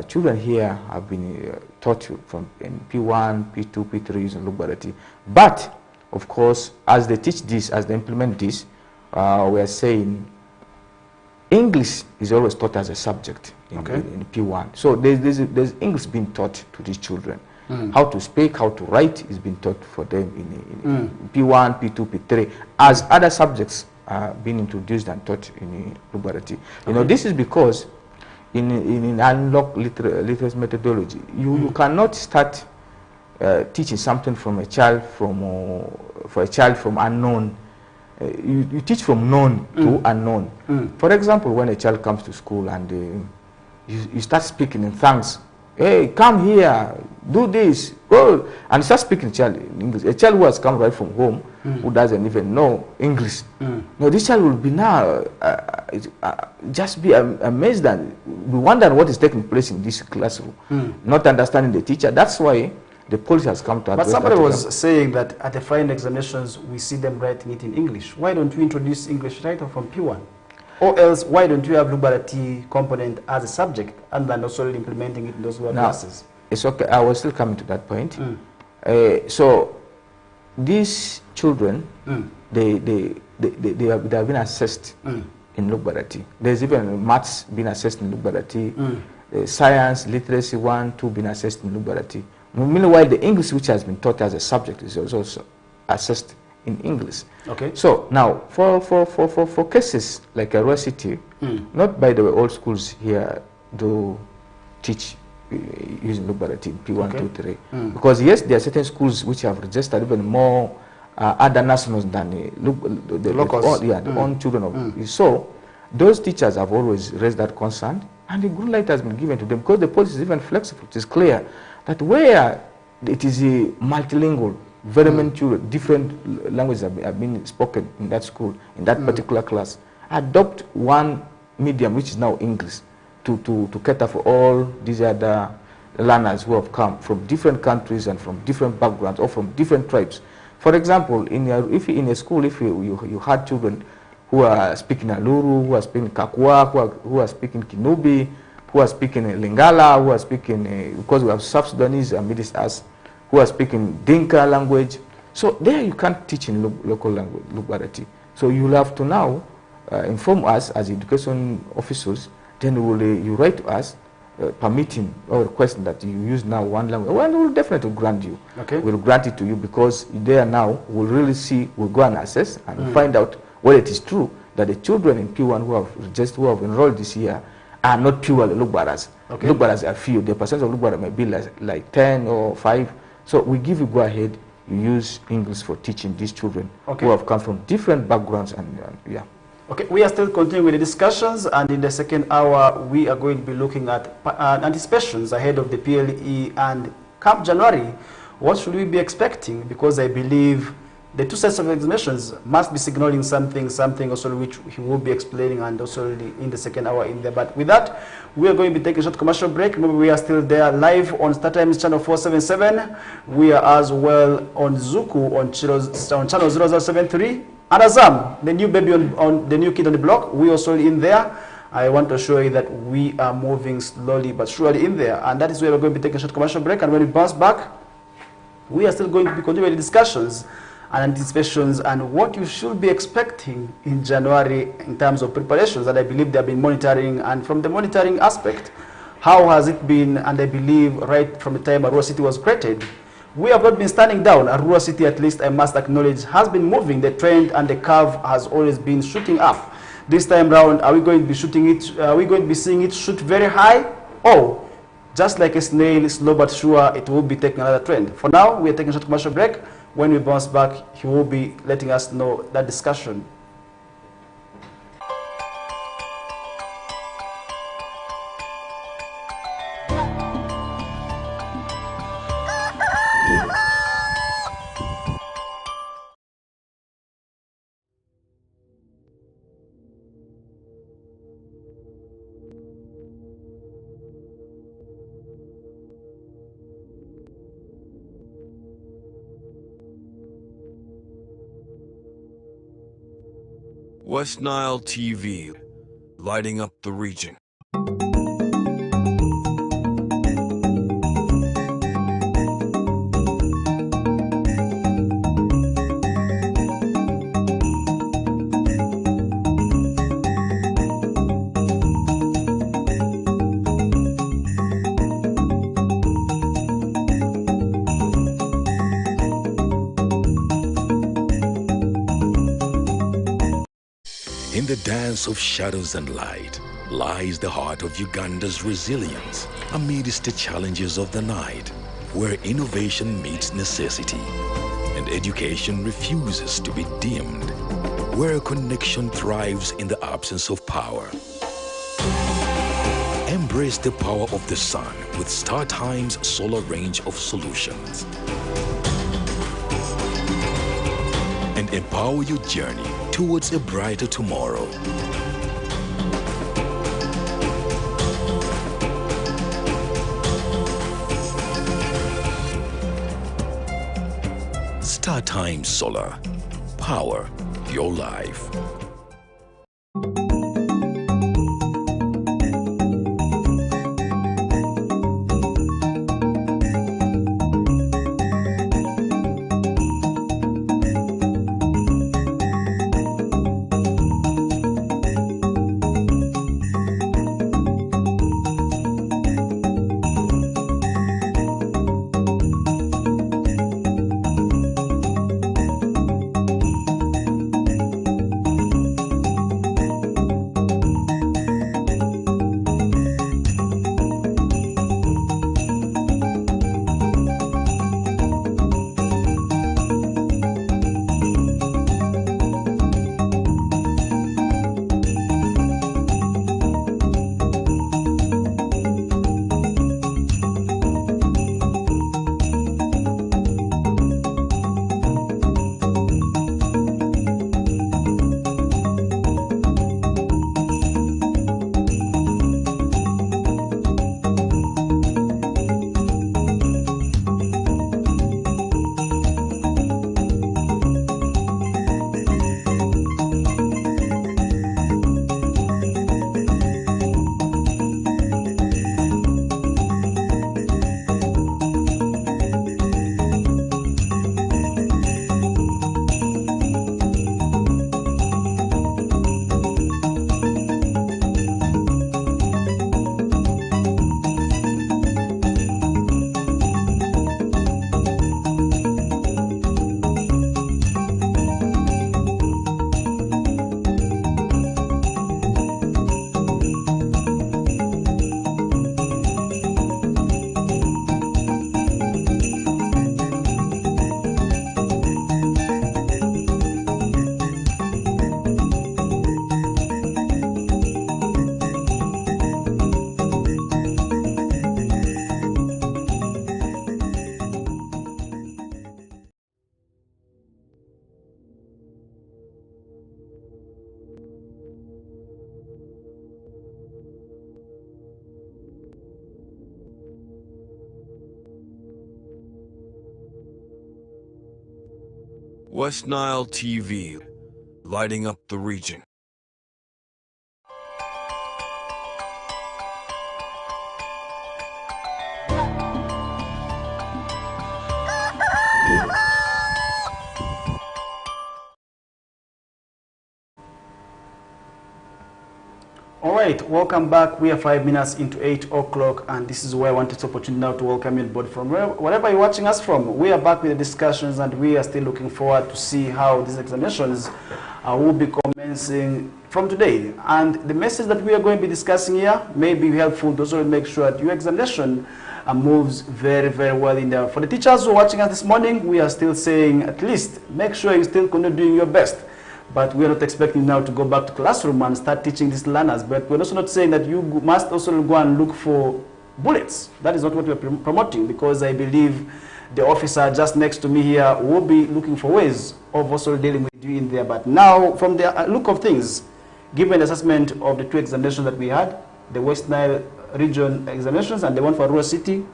children here have been taught from in P1, P2, P3 using Lugbarati. But, of course, as they teach this, as they implement this, we are saying English is always taught as a subject in P1. So there's English being taught to these children. How to speak, how to write is being taught for them in P1, P2, P3, as other subjects are being introduced and taught in Lugbarati. You know, this is because in unlocked literacy methodology, you cannot start teaching something from a child from unknown. You teach from known to unknown. For example, when a child comes to school and you start speaking in thanks, hey, come here, do this, go, and you start speaking child in English. A child who has come right from home, who doesn't even know English, no, this child will be now just be amazed and be wondering what is taking place in this classroom, not understanding the teacher. That's why the policy has come to address. But somebody was saying that at the final examinations, we see them writing it in English. Why don't we introduce English writer from P1? Or else, why don't you have Lugbarati component as a subject and then also implementing it in those lower classes? It's okay. I was still coming to that point. So these children, they have been assessed in Lugbarati. There's even maths being assessed in Lugbarati. Science, literacy 1, 2 being assessed in Lugbarati. Meanwhile, the English which has been taught as a subject is also assessed in English. Okay. So now, for cases like Arua City, not by the way, all schools here do teach using Lugbarati in P1, 2, 3. Because yes, there are certain schools which have registered even more other nationals than the locals, the own children of. So those teachers have always raised that concern, and the green light has been given to them because the policy is even flexible. It is clear that where it is a multilingual, very many children, different languages have been spoken in that school, in that particular class, adopt one medium, which is now English, to cater for all these other learners who have come from different countries and from different backgrounds or from different tribes. For example, in a school, if you had children who are speaking Aluru, who are speaking Kakwa, who are speaking Kinubi, who are speaking Lingala, who are speaking, because we have South Sudanese amidst us, who are speaking Dinka language. So there you can't teach in local language, Lugbarati. So you will have to now inform us as education officials. Then you write to us permitting or requesting that you use now one language. Well, we'll definitely grant you. Okay. We'll grant it to you, because there now we'll really see, we'll go and assess and find out whether it is true that the children in P1 who have enrolled this year are not purely Lugbaras. Okay. Lugbaras are few. The percentage of Lugbara may be like 10 or 5. So we give you go ahead. You use English for teaching these children who have come from different backgrounds and yeah. Okay, we are still continuing with the discussions, and in the second hour we are going to be looking at anticipations ahead of the PLE and Camp January. What should we be expecting? Because I believe the two sets of examinations must be signaling something also which he will be explaining, and also in the second hour in there. But with that, we are going to be taking a short commercial break. Remember, we are still there live on StarTimes channel 477. We are as well on Zuku on channel 0073. And Azam, the new baby on the new kid on the block, we also in there. I want to show you that we are moving slowly but surely in there. And that is where we're going to be taking a short commercial break. And when we bounce back, we are still going to be continuing the discussions and anticipations and what you should be expecting in January in terms of preparations that I believe they have been monitoring. And from the monitoring aspect, how has it been? And I believe right from the time Arua City was created, we have not been standing down. Arua City, at least I must acknowledge, has been moving. The trend and the curve has always been shooting up. This time round, are we going to be shooting it? Are we going to be seeing it shoot very high? Or just like a snail, slow but sure, it will be taking another trend. For now, we are taking a short commercial break. When we bounce back, he will be letting us know that discussion. West Nile TV, lighting up the region. In the dance of shadows and light lies the heart of Uganda's resilience amidst the challenges of the night, where innovation meets necessity and education refuses to be dimmed, where connection thrives in the absence of power. Embrace the power of the sun with StarTime's solar range of solutions and empower your journey towards a brighter tomorrow. StarTime Solar. Power your life. West Nile TV, lighting up the region. All right, welcome back. We are 5 minutes into 8 o'clock, and this is where I want this opportunity now to welcome you board from wherever you're watching us from. We are back with the discussions, and we are still looking forward to see how these examinations will be commencing from today. And the message that we are going to be discussing here may be helpful to also make sure that your examination moves very, very well in there. For the teachers who are watching us this morning, we are still saying at least make sure you still continue doing your best. But we are not expecting now to go back to classroom and start teaching these learners. But we're also not saying that you must also go and look for bullets. That is not what we're promoting, because I believe the officer just next to me here will be looking for ways of also dealing with you in there. But now, from the look of things, given the assessment of the two examinations that we had, the West Nile region examinations and the one for Rural City,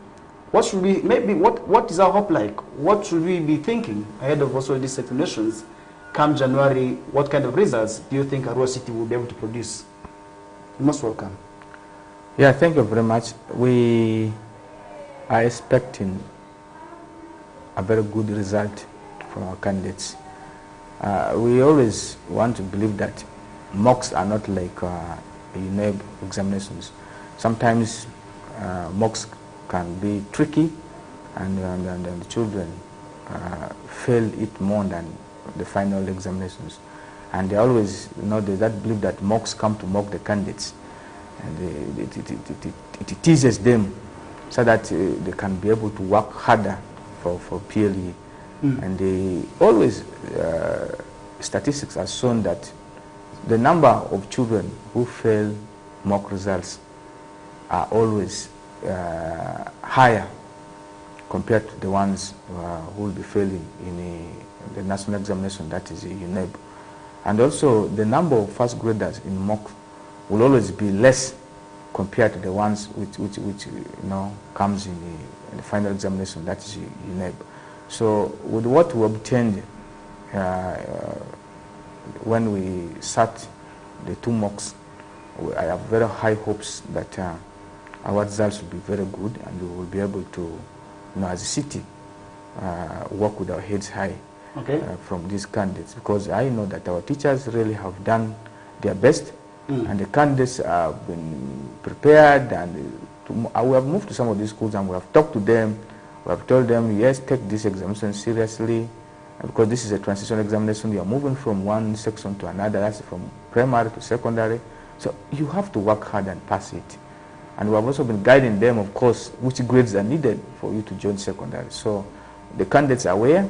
what should we, maybe, what is our hope like? What should we be thinking ahead of also these examinations? Come January, what kind of results do you think Rural City will be able to produce? You're most welcome. Yeah, thank you very much. We are expecting a very good result from our candidates. We always want to believe that mocks are not like UNEB examinations. Sometimes mocks can be tricky, and the children fail it more than the final examinations. And they always, there's that belief that mocks come to mock the candidates. And it teases them so that they can be able to work harder for PLE. And they always, statistics have shown that the number of children who fail mock results are always higher compared to the ones who will be failing in the national examination, that is UNEB. And also the number of first graders in mock will always be less compared to the ones which comes in the final examination, that is UNEB. So with what we obtained when we sat the two mocks, I have very high hopes that our results will be very good, and we will be able to, as a city, work with our heads high. Okay. From these candidates, because I know that our teachers really have done their best, and the candidates have been prepared, and we have moved to some of these schools and we have talked to them. We have told them, yes, take this examination seriously, because this is a transition examination. You are moving from one section to another, that's from primary to secondary, so you have to work hard and pass it. And we have also been guiding them, of course, which grades are needed for you to join secondary. So the candidates are aware,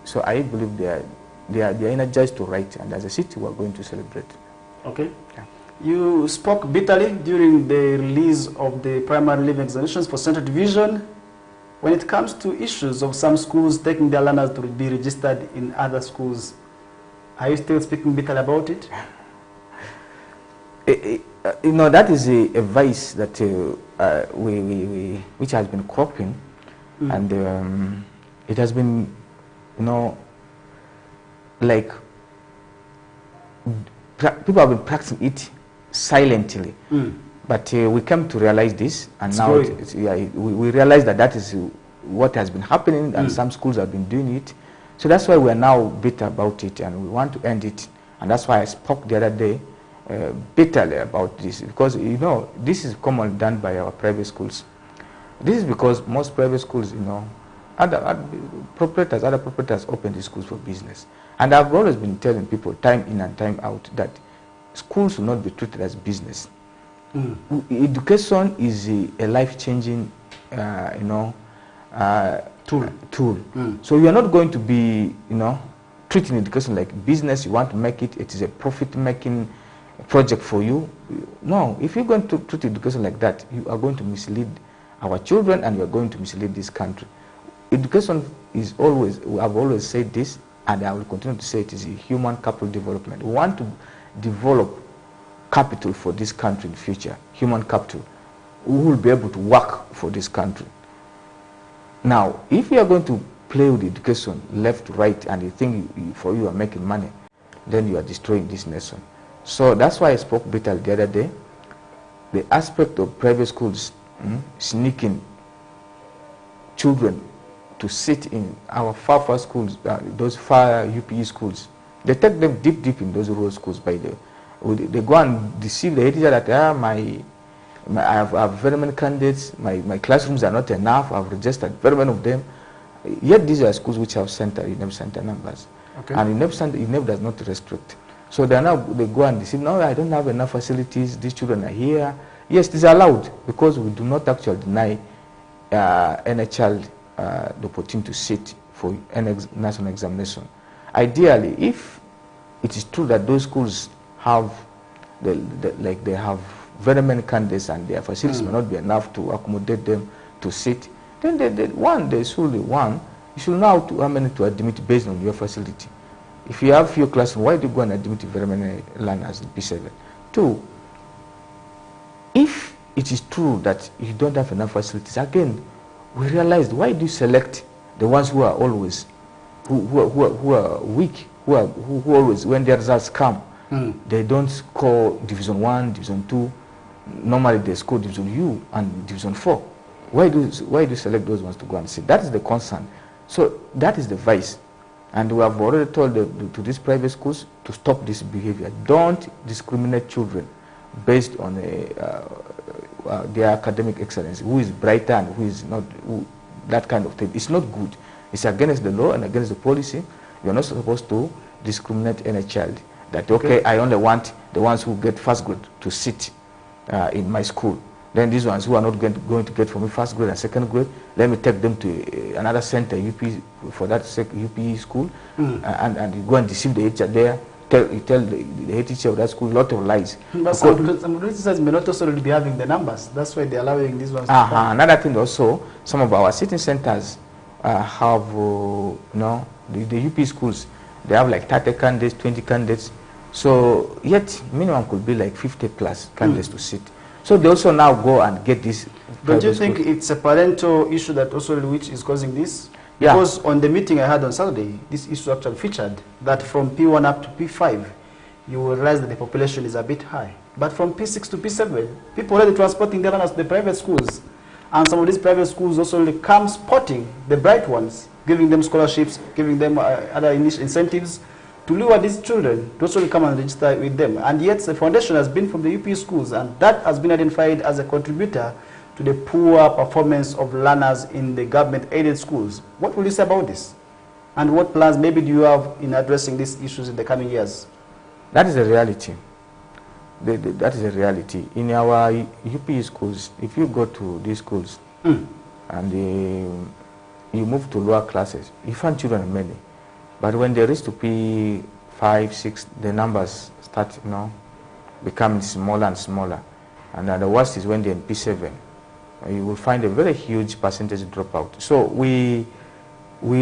so I believe they are energized to write, and as a city we are going to celebrate. Okay. Yeah. You spoke bitterly during the release of the primary level examinations for Central Division when it comes to issues of some schools taking their learners to be registered in other schools. Are you still speaking bitterly about it? That is a vice that which has been cropping, and it has been, like people have been practicing it silently. But we came to realize this, and now we realize that is what has been happening, and some schools have been doing it. So that's why we are now bitter about it, and we want to end it. And that's why I spoke the other day bitterly about this, because this is commonly done by our private schools. This is because most private schools, other proprietors open these schools for business. And I've always been telling people time in and time out that schools will not be treated as business. Education is a life-changing, tool. So you are not going to be, treating education like business. You want to make it is a profit-making project for you. No, if you're going to treat education like that, you are going to mislead our children, and you are going to mislead this country. Education is always, I've always said this, and I will continue to say it, is a human capital development. We want to develop capital for this country in the future, human capital, who will be able to work for this country. Now, if we are going to play with education left, right, and you think for you are making money, then you are destroying this nation. So that's why I spoke bitterly the other day. The aspect of private schools sneaking children to sit in our far schools, those far UPE schools. They take them deep in those rural schools. By they go and deceive the teacher that I have very many candidates. My classrooms are not enough. I've registered very many of them. Yet these are schools which have UNEP center numbers, okay. And UNEP does not restrict. So they go and deceive. No, I don't have enough facilities. These children are here. Yes, it is allowed because we do not actually deny any child the opportunity to sit for any national examination. Ideally, if it is true that those schools have they have very many candidates and their facilities may not be enough to accommodate them to sit, then you should know how many to admit based on your facility. If you have few classrooms, why do you go and admit very many learners in P7? 2, if it is true that you don't have enough facilities, again, we realized, why do you select the ones who are always, who are weak, who always, when their results come, they don't score Division 1, Division 2, normally they score Division U and Division 4. Why do you select those ones to go and sit? That is the concern. So that is the vice. And we have already told to these private schools to stop this behavior. Don't discriminate children based on their academic excellence, who is brighter and who is not, that kind of thing. It's not good. It's against the law and against the policy. You're not supposed to discriminate any child. That, okay, I only want the ones who get first grade to sit in my school. Then these ones who are not going to get from me first grade and second grade, let me take them to another center, UP, for that UP school, and you go and deceive the teacher there. You tell the head teacher of that school a lot of lies. But some teachers may not also be having the numbers. That's why they're allowing these ones to come. Another thing also, some of our sitting centers have, the UP schools, they have like 30 candidates, 20 candidates. So yet minimum could be like 50 plus candidates to sit. So they also now go and get this. Don't you think it's a parental issue that also which is causing this? Because on the meeting I had on Saturday, this issue actually featured that from P1 up to P5, you will realize that the population is a bit high. But from P6 to P7, people are already transporting their learners to the private schools. And some of these private schools also come spotting the bright ones, giving them scholarships, giving them other incentives to lure these children to also come and register with them. And yet the foundation has been from the UP schools, and that has been identified as a contributor to the poor performance of learners in the government-aided schools. What will you say about this? And what plans maybe do you have in addressing these issues in the coming years? That is a reality. That is a reality. In our UP schools, if you go to these schools and you move to lower classes, you find children many. But when they reach to P5, 6, the numbers start, becoming smaller and smaller. And the worst is when they're in P7. You will find a very huge percentage dropout. So we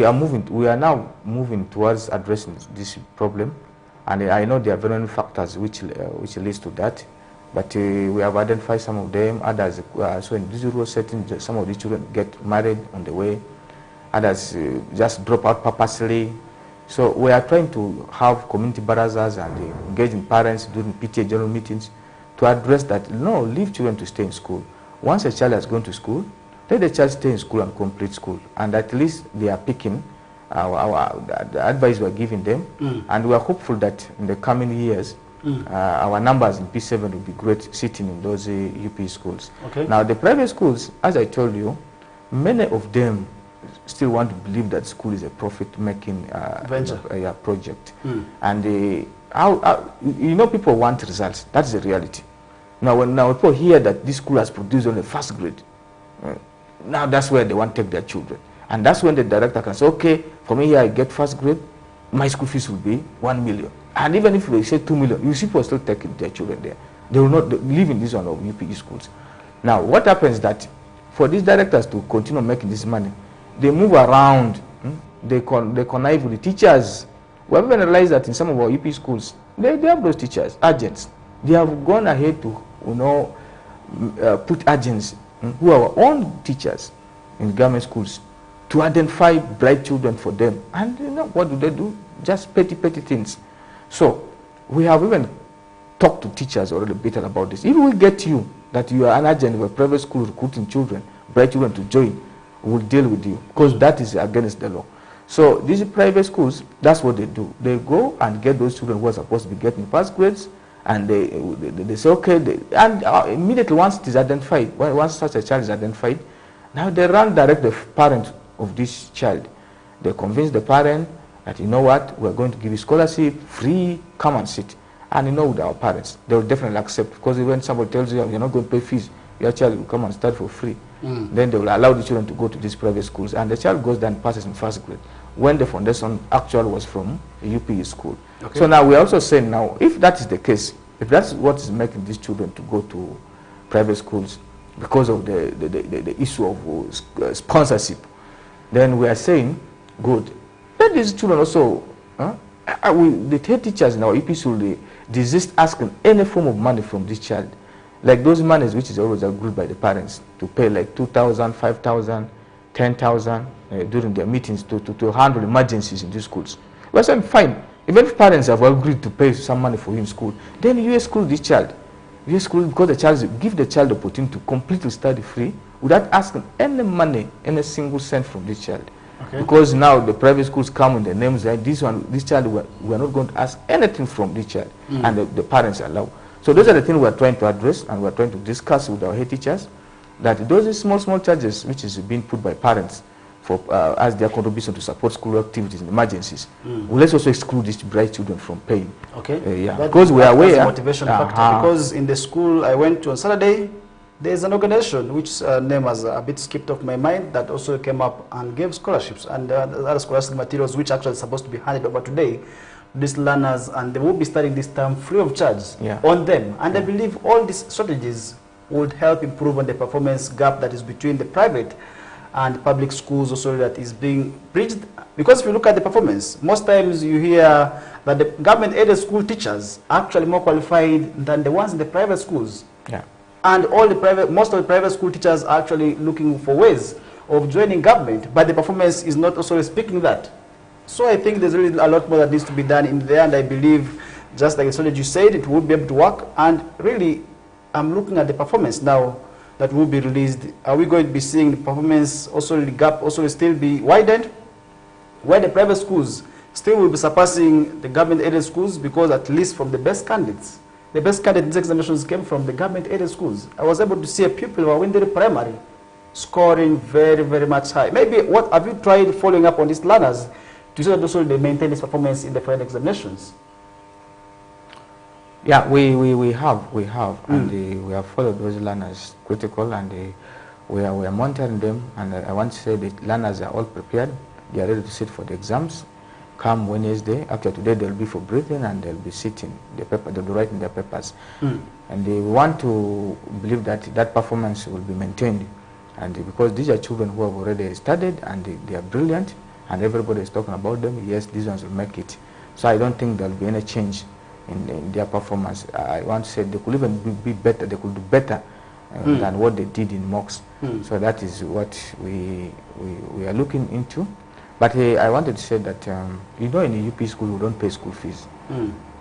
are now moving towards addressing this problem. And I know there are very many factors which leads to that. But we have identified some of them. Others, so in this rural setting, some of these children get married on the way. Others just drop out purposely. So we are trying to have community barazas and engaging parents during PTA general meetings to address that. No, leave children to stay in school. Once a child has gone to school, let the child stay in school and complete school. And at least they are picking the advice we are giving them. And we are hopeful that in the coming years, our numbers in P7 will be great sitting in those UP schools. Okay. Now the private schools, as I told you, many of them still want to believe that school is a profit-making project. And people want results. That's the reality. Now, when people hear that this school has produced only first grade, now that's where they want to take their children. And that's when the director can say, okay, for me here I get first grade, my school fees will be 1 million. And even if they say 2 million, you see people still taking their children there. They will not live in this one of UPE schools. Now, what happens is that for these directors to continue making this money, they move around, they connive with the teachers. We have even realized that in some of our UP schools, they have those teachers, agents. They have gone ahead to, put agents who are our own teachers in government schools to identify bright children for them. And you know, what do? Just petty things. So we have even talked to teachers already better about this. If we get you that you are an agent of a private school recruiting children, bright children to join, we'll deal with you, because that is against the law. So these private schools, that's what they do. They go and get those children who are supposed to be getting first grades, and they say, okay, and immediately once it is identified, once such a child is identified, now they run direct the parent of this child. They convince the parent that, you know what, we're going to give you scholarship, free, come and sit. And you know, with our parents, they will definitely accept, because when somebody tells you you're not going to pay fees, your child will come and start for free. Then they will allow the children to go to these private schools, and the child goes there and passes in first grade, when the foundation actually was from a UPE school. Okay. So now we are also saying, now, if that is the case, if that's what is making these children to go to private schools because of the issue of sponsorship, then we are saying, good. Let these children also, the head teachers in our UPE school, they desist asking any form of money from this child. Like those monies which is always agreed by the parents to pay, like 2,000, 5,000, 10,000 during their meetings to handle emergencies in these schools. We're saying, fine, even if parents have agreed to pay some money for you in school, then you exclude this child. You exclude, because the child, give the child the opportunity to completely study free without asking any money, any single cent from this child. Okay. Because now the private schools come in the names like this child, we are not going to ask anything from this child, and the parents allow. So those are the things we are trying to address, and we are trying to discuss with our head teachers, that those small charges which is being put by parents for as their contribution to support school activities in emergencies, let's also exclude these bright children from paying. Okay. Yeah. Because we are aware. Motivation factor. Because in the school I went to on Saturday, there is an organization which name was a bit skipped off my mind, that also came up and gave scholarships and other scholastic materials which actually is supposed to be handed over today. These learners, and they will be studying this term free of charge on them. And I believe all these strategies would help improve on the performance gap that is between the private and public schools also that is being bridged. Because if you look at the performance, most times you hear that the government-aided school teachers are actually more qualified than the ones in the private schools. Yeah. And most of the private school teachers are actually looking for ways of joining government, but the performance is not also speaking that. So I think there's really a lot more that needs to be done in there, and I believe, just like the strategy you said, it would be able to work. And really, I'm looking at the performance now that will be released. Are we going to be seeing the performance, also the gap also still be widened, where the private schools still will be surpassing the government-aided schools, because at least from the best candidates in these examinations came from the government-aided schools. I was able to see a pupil who went to the primary scoring very, very much high. Maybe what have you tried following up on these learners to see that also they maintain this performance in the final examinations? Yeah, we have, and we have followed those learners critical, and we are monitoring them, and I want to say that learners are all prepared. They are ready to sit for the exams. Come Wednesday, after today they'll be for breathing, and they'll be sitting the paper, they'll be writing their papers. And they want to believe that that performance will be maintained, and because these are children who have already studied, and they are brilliant, and everybody is talking about them. Yes, these ones will make it. So I don't think there'll be any change in their performance. I want to say they could even be better. They could do better than what they did in mocks. So that is what we are looking into. But I wanted to say that you know, in the UP school we don't pay school fees.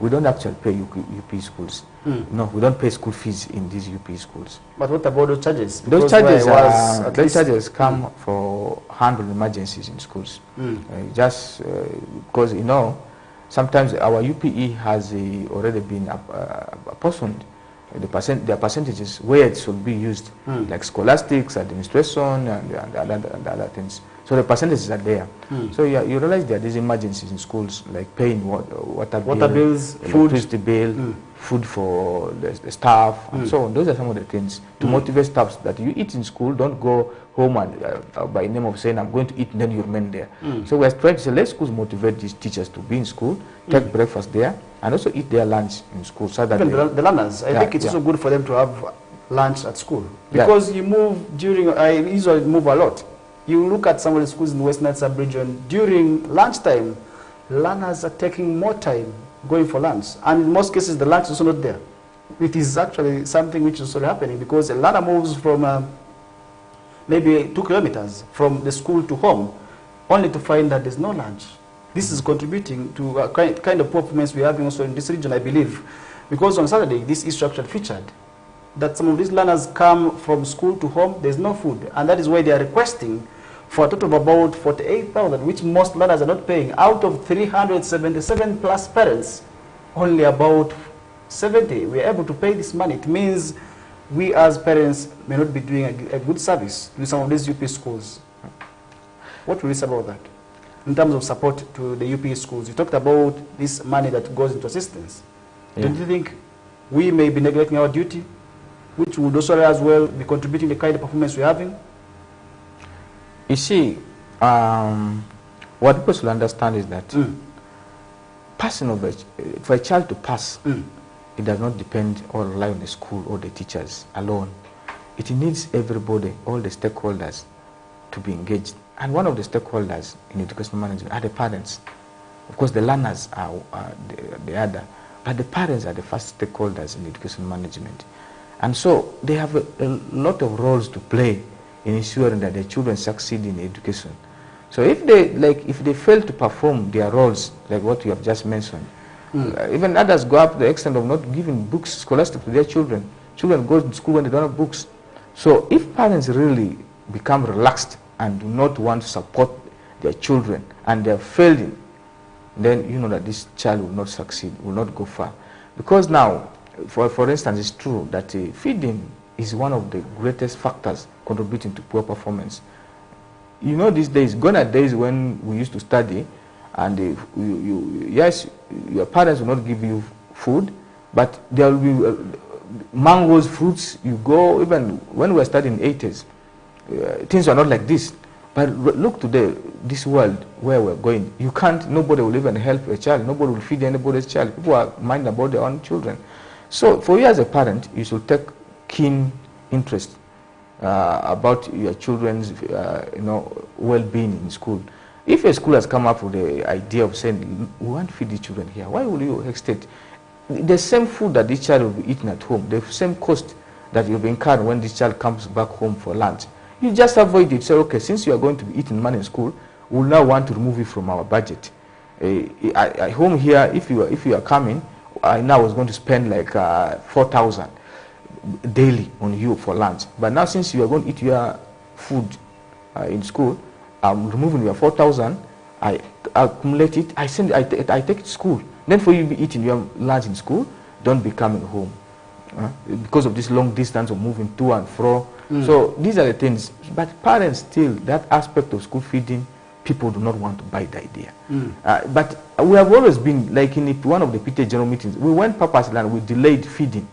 We don't actually pay UP schools. No, we don't pay school fees in these UP schools. But what about those charges? Those charges come for handling emergencies in schools. Just because, you know, sometimes our UPE has already been apportioned their percentages where it should be used, like scholastics, administration, and other things. So the percentages are there. So you realize there are these emergencies in schools, like paying water bills, electricity bill, food for the staff, and so on. Those are some of the things to motivate staff that you eat in school, don't go home and by name of saying I'm going to eat, and then you remain there. So we're trying to say, let schools motivate these teachers to be in school, take breakfast there, and also eat their lunch in school. So that the learners, I think it's also good for them to have lunch at school, because you move during, I usually move a lot. You look at some of the schools in the Western sub-region, during lunchtime, learners are taking more time going for lunch. And in most cases, the lunch is also not there. It is actually something which is also happening, because a learner moves from maybe 2 kilometers from the school to home, only to find that there's no lunch. This is contributing to a kind of poor performance we're having also in this region, I believe. Because on Saturday, this issue actually featured that some of these learners come from school to home, there's no food. And that is why they are requesting for a total of about 48,000, which most learners are not paying. Out of 377 plus parents, only about 70 were able to pay this money. It means we as parents may not be doing a good service to some of these UP schools. What will you say about that? In terms of support to the UP schools, you talked about this money that goes into assistance. Yeah. Don't you think we may be neglecting our duty, which would also as well be contributing the kind of performance we're having? You see, what people should understand is that passing of for a child to pass, it does not depend or rely on the school or the teachers alone. It needs everybody, all the stakeholders, to be engaged. And one of the stakeholders in educational management are the parents. Of course, the learners are the other, but the parents are the first stakeholders in educational management. And so they have a lot of roles to play in ensuring that their children succeed in education. So if they fail to perform their roles, like what you have just mentioned, even others go up to the extent of not giving books, scholastic to their children. Children go to school when they don't have books. So if parents really become relaxed and do not want to support their children and they're failing, then you know that this child will not succeed, will not go far. Because now, for instance, it's true that feeding is one of the greatest factors contributing to poor performance. You know, these days, gone are days when we used to study, and yes, your parents will not give you food, but there will be mangoes, fruits. You go, even when we were studying in the 80s, things were not like this. But look today, this world where we're going, you can't, nobody will even help a child, nobody will feed anybody's child. People are minding about their own children. So for you as a parent, you should take keen interest about your children's well-being in school. If a school has come up with the idea of saying, we want to feed the children here, why will you hesitate? The same food that this child will be eating at home, the same cost that you'll be incurred when this child comes back home for lunch, you just avoid it. Say, okay, since you are going to be eating money in school, we'll now want to remove it from our budget. At home here, if you are coming, I now was going to spend like 4,000 daily on you for lunch. But now since you are going to eat your food in school, I'm removing your 4,000, I accumulate it, I take it to school. Then for you to be eating your lunch in school, don't be coming home. Because of this long distance of moving to and fro. So these are the things. But parents still, that aspect of school feeding, people do not want to buy the idea. But we have always been, like in one of the PTA general meetings, we went purposely and we delayed feeding.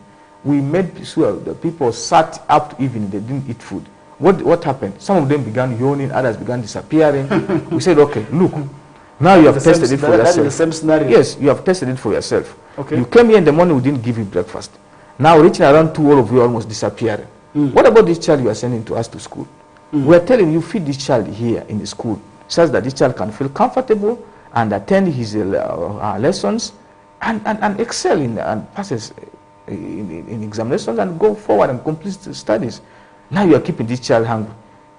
We made sure the people sat up to evening, they didn't eat food. What happened? Some of them began yawning, others began disappearing. We said, okay, look, now you have tested it for yourself. That is the same scenario. Yes, you have tested it for yourself. Okay. You came here in the morning, we didn't give you breakfast. Now reaching around 2, all of you almost disappearing. What about this child you are sending to us to school? We are telling you, feed this child here in the school, such that this child can feel comfortable and attend his lessons and excel and passes in examinations and go forward and complete the studies. Now you are keeping this child hungry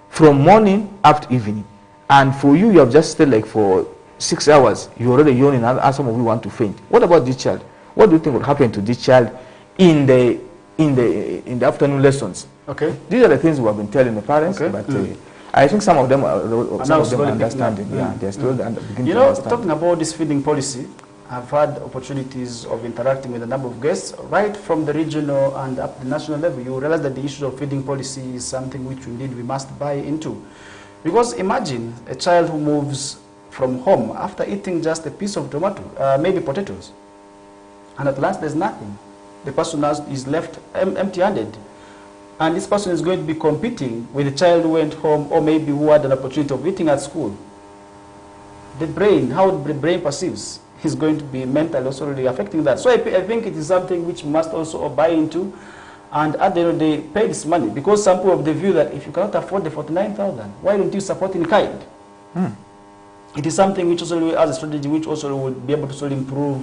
from morning up to evening. And for you, you have just stayed like for 6 hours. You're already yawning and some of you want to faint. What about this child? What do you think will happen to this child in the afternoon lessons? Okay. These are the things we have been telling the parents, but I think some of them are understanding. Yeah, they're still beginning to understand. Talking about this feeding policy, I've had opportunities of interacting with a number of guests, right from the regional and up to the national level. You realize that the issue of feeding policy is something which indeed we must buy into. Because imagine a child who moves from home after eating just a piece of tomato, maybe potatoes, and at last there's nothing. The person is left empty-handed. And this person is going to be competing with the child who went home or maybe who had an opportunity of eating at school. The brain, how the brain perceives, is going to be mentally also really affecting that. So I think it is something which must also buy into, and at the end of the day, pay this money. Because some people have the view that if you cannot afford the 49,000, why don't you support in kind? It is something which also as a strategy which also would be able to improve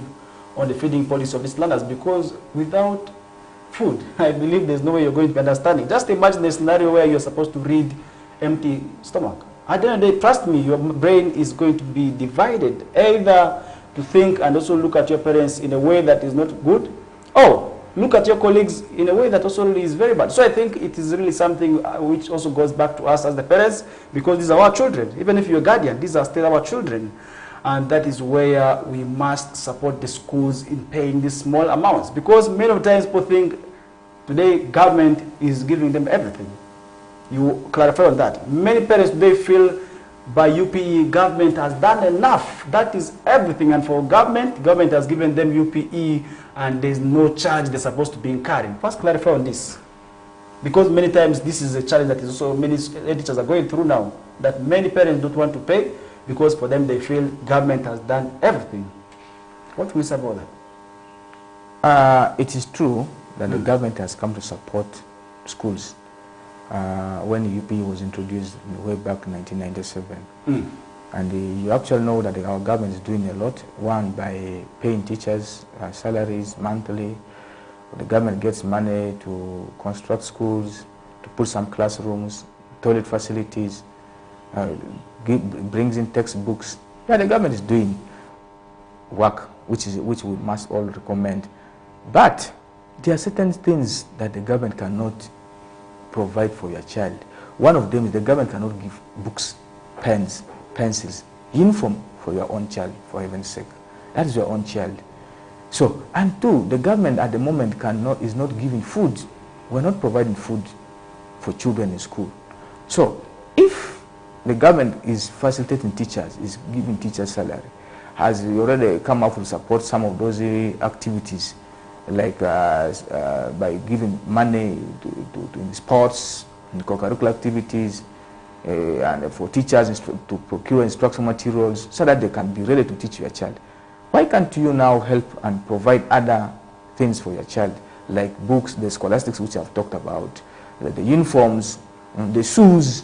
on the feeding policy of these learners, because without food, I believe there's no way you're going to be understanding. Just imagine a scenario where you're supposed to read empty stomach. At the end of the day, trust me, your brain is going to be divided, either to think and also look at your parents in a way that is not good, or look at your colleagues in a way that also is very bad. So I think it is really something which also goes back to us as the parents, because these are our children. Even if you're a guardian, these are still our children. And that is where we must support the schools in paying these small amounts. Because many of the times people think today government is giving them everything. You clarify on that. Many parents today feel by UPE government has done enough. That is everything. And for government has given them UPE and there's no charge they're supposed to be incurring. First clarify on this. Because many times this is a challenge that is also many teachers are going through now. That many parents don't want to pay because for them they feel government has done everything. What will you say about that? It is true that the government has come to support schools. When the UPE was introduced way back in 1997. And you actually know that our government is doing a lot. One, by paying teachers salaries monthly. The government gets money to construct schools, to put some classrooms, toilet facilities, brings in textbooks. Yeah, the government is doing work, which we must all recommend. But there are certain things that the government cannot provide for your child. One of them is the government cannot give books, pens, pencils, uniform for your own child, for heaven's sake. That is your own child. So, and two, the government at the moment is not giving food. We're not providing food for children in school. So, if the government is facilitating teachers, is giving teachers salary, has already come up with support some of those activities, like by giving money to sports and co-curricular activities, and for teachers to procure instructional materials so that they can be ready to teach your child. Why can't you now help and provide other things for your child, like books, the scholastics which I've talked about, the uniforms, the shoes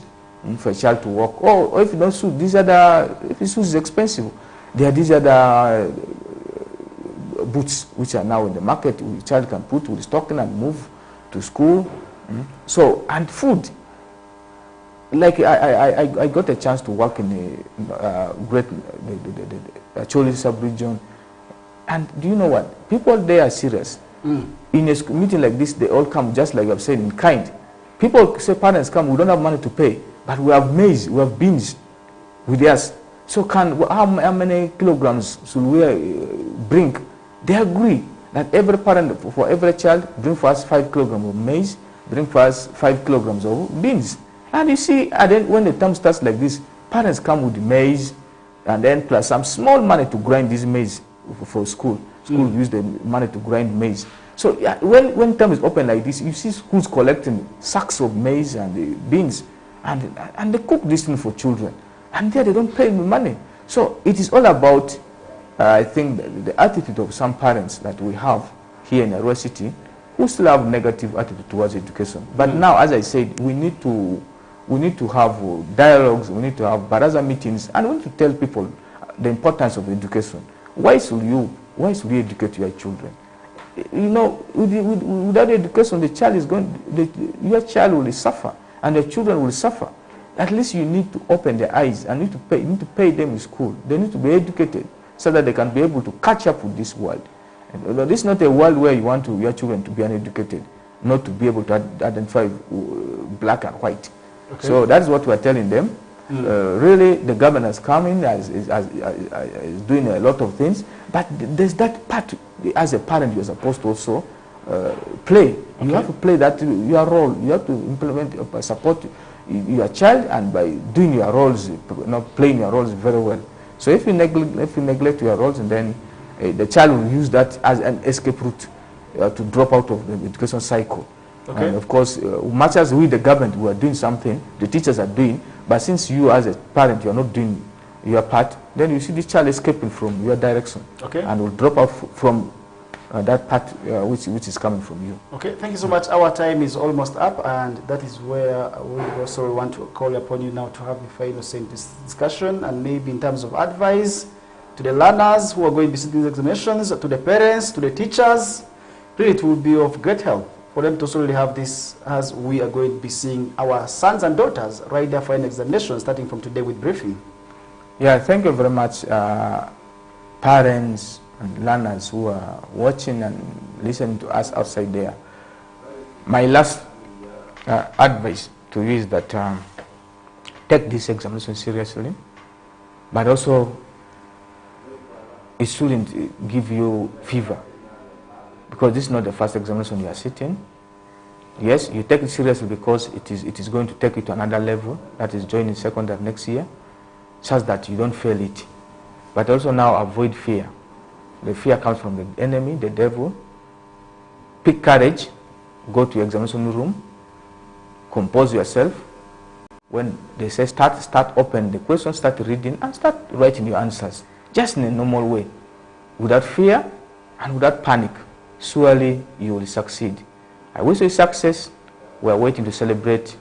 for a child to walk, or if you don't shoes, if the shoes is expensive, there are these other boots which are now in the market, which child can put with stocking and move to school. So, and food. Like I got a chance to work in a great Acholi sub-region, and do you know what? People there are serious. In a meeting like this, they all come just like I've said, in kind. People say, parents come, we don't have money to pay, but we have maize, we have beans with us. So how many kilograms should we bring? They agree that every parent, for every child, bring for us 5 kilograms of maize, bring for us 5 kilograms of beans. And you see, and then when the term starts like this, parents come with the maize, and then plus some small money to grind this maize for school. School use the money to grind maize. So yeah, when term is open like this, you see schools collecting sacks of maize and the beans, and they cook this thing for children. And there they don't pay the money. So it is all about, I think, the attitude of some parents that we have here in Arua City, who still have negative attitude towards education. But now, as I said, we need to have dialogues, we need to have baraza meetings, and we need to tell people the importance of education. Why should you educate your children? You know, without education, the child is your child will suffer, and your children will suffer. At least you need to open their eyes, and you need to pay them in school. They need to be educated so that they can be able to catch up with this world. And this is not a world where you want your children to be uneducated, not to be able to identify black and white. Okay. So that's what we're telling them. Really, the government has come in, is doing a lot of things, but there's that part, as a parent, you're supposed to also play. Okay. You have to play that, your role. You have to implement, support your child, and by doing your roles, playing your roles very well. So if you neglect your roles, and then the child will use that as an escape route to drop out of the education cycle. Okay. And of course, much as we, the government, we are doing something, the teachers are doing, but since you as a parent, you are not doing your part, then you see this child escaping from your direction. Okay. And will drop out from that part which is coming from you. Okay, thank you so much. Our time is almost up, and that is where we also want to call upon you now to have a final discussion, and maybe in terms of advice to the learners who are going to be sitting these examinations, to the parents, to the teachers. Really, it will be of great help for them to also really have this, as we are going to be seeing our sons and daughters right there for an examination starting from today with briefing. Yeah, thank you very much, parents and learners who are watching and listening to us outside there. My last advice to you is that take this examination seriously, but also it shouldn't give you fever, because this is not the first examination you are sitting. Yes, you take it seriously because it is going to take you to another level, that is joining secondary next year, such that you don't fail it. But also now avoid fear. The fear comes from the enemy, the devil. Pick courage, go to your examination room, compose yourself. When they say start open the question, start reading and start writing your answers, just in a normal way, without fear and without panic. Surely you will succeed. I wish you success. We are waiting to celebrate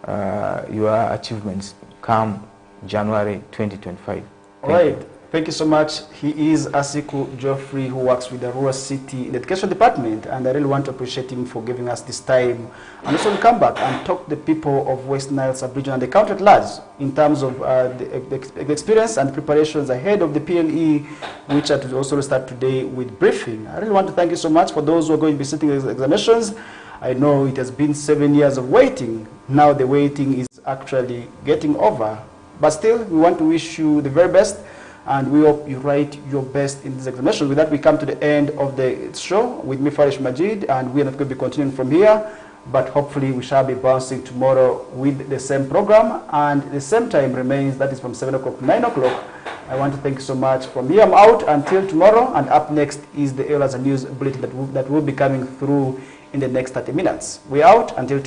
your achievements come January 2025. All right. Thank you so much. He is Asiku Geoffrey, who works with the Rural City Education Department, and I really want to appreciate him for giving us this time. And also come back and talk to the people of West Nile Sub-Region and the country at large in terms of the experience and preparations ahead of the PLE, which are to also start today with briefing. I really want to thank you so much for those who are going to be sitting in examinations. I know it has been 7 years of waiting. Now the waiting is actually getting over. But still, we want to wish you the very best, and we hope you write your best in this examination. With that, we come to the end of the show with me, Farish Majid, and we are not going to be continuing from here, but hopefully we shall be bouncing tomorrow with the same program, and the same time remains, that is from 7 o'clock to 9 o'clock. I want to thank you so much. From here, I'm out until tomorrow, and up next is the Elders and News Bulletin that will be coming through in the next 30 minutes. We're out until tomorrow.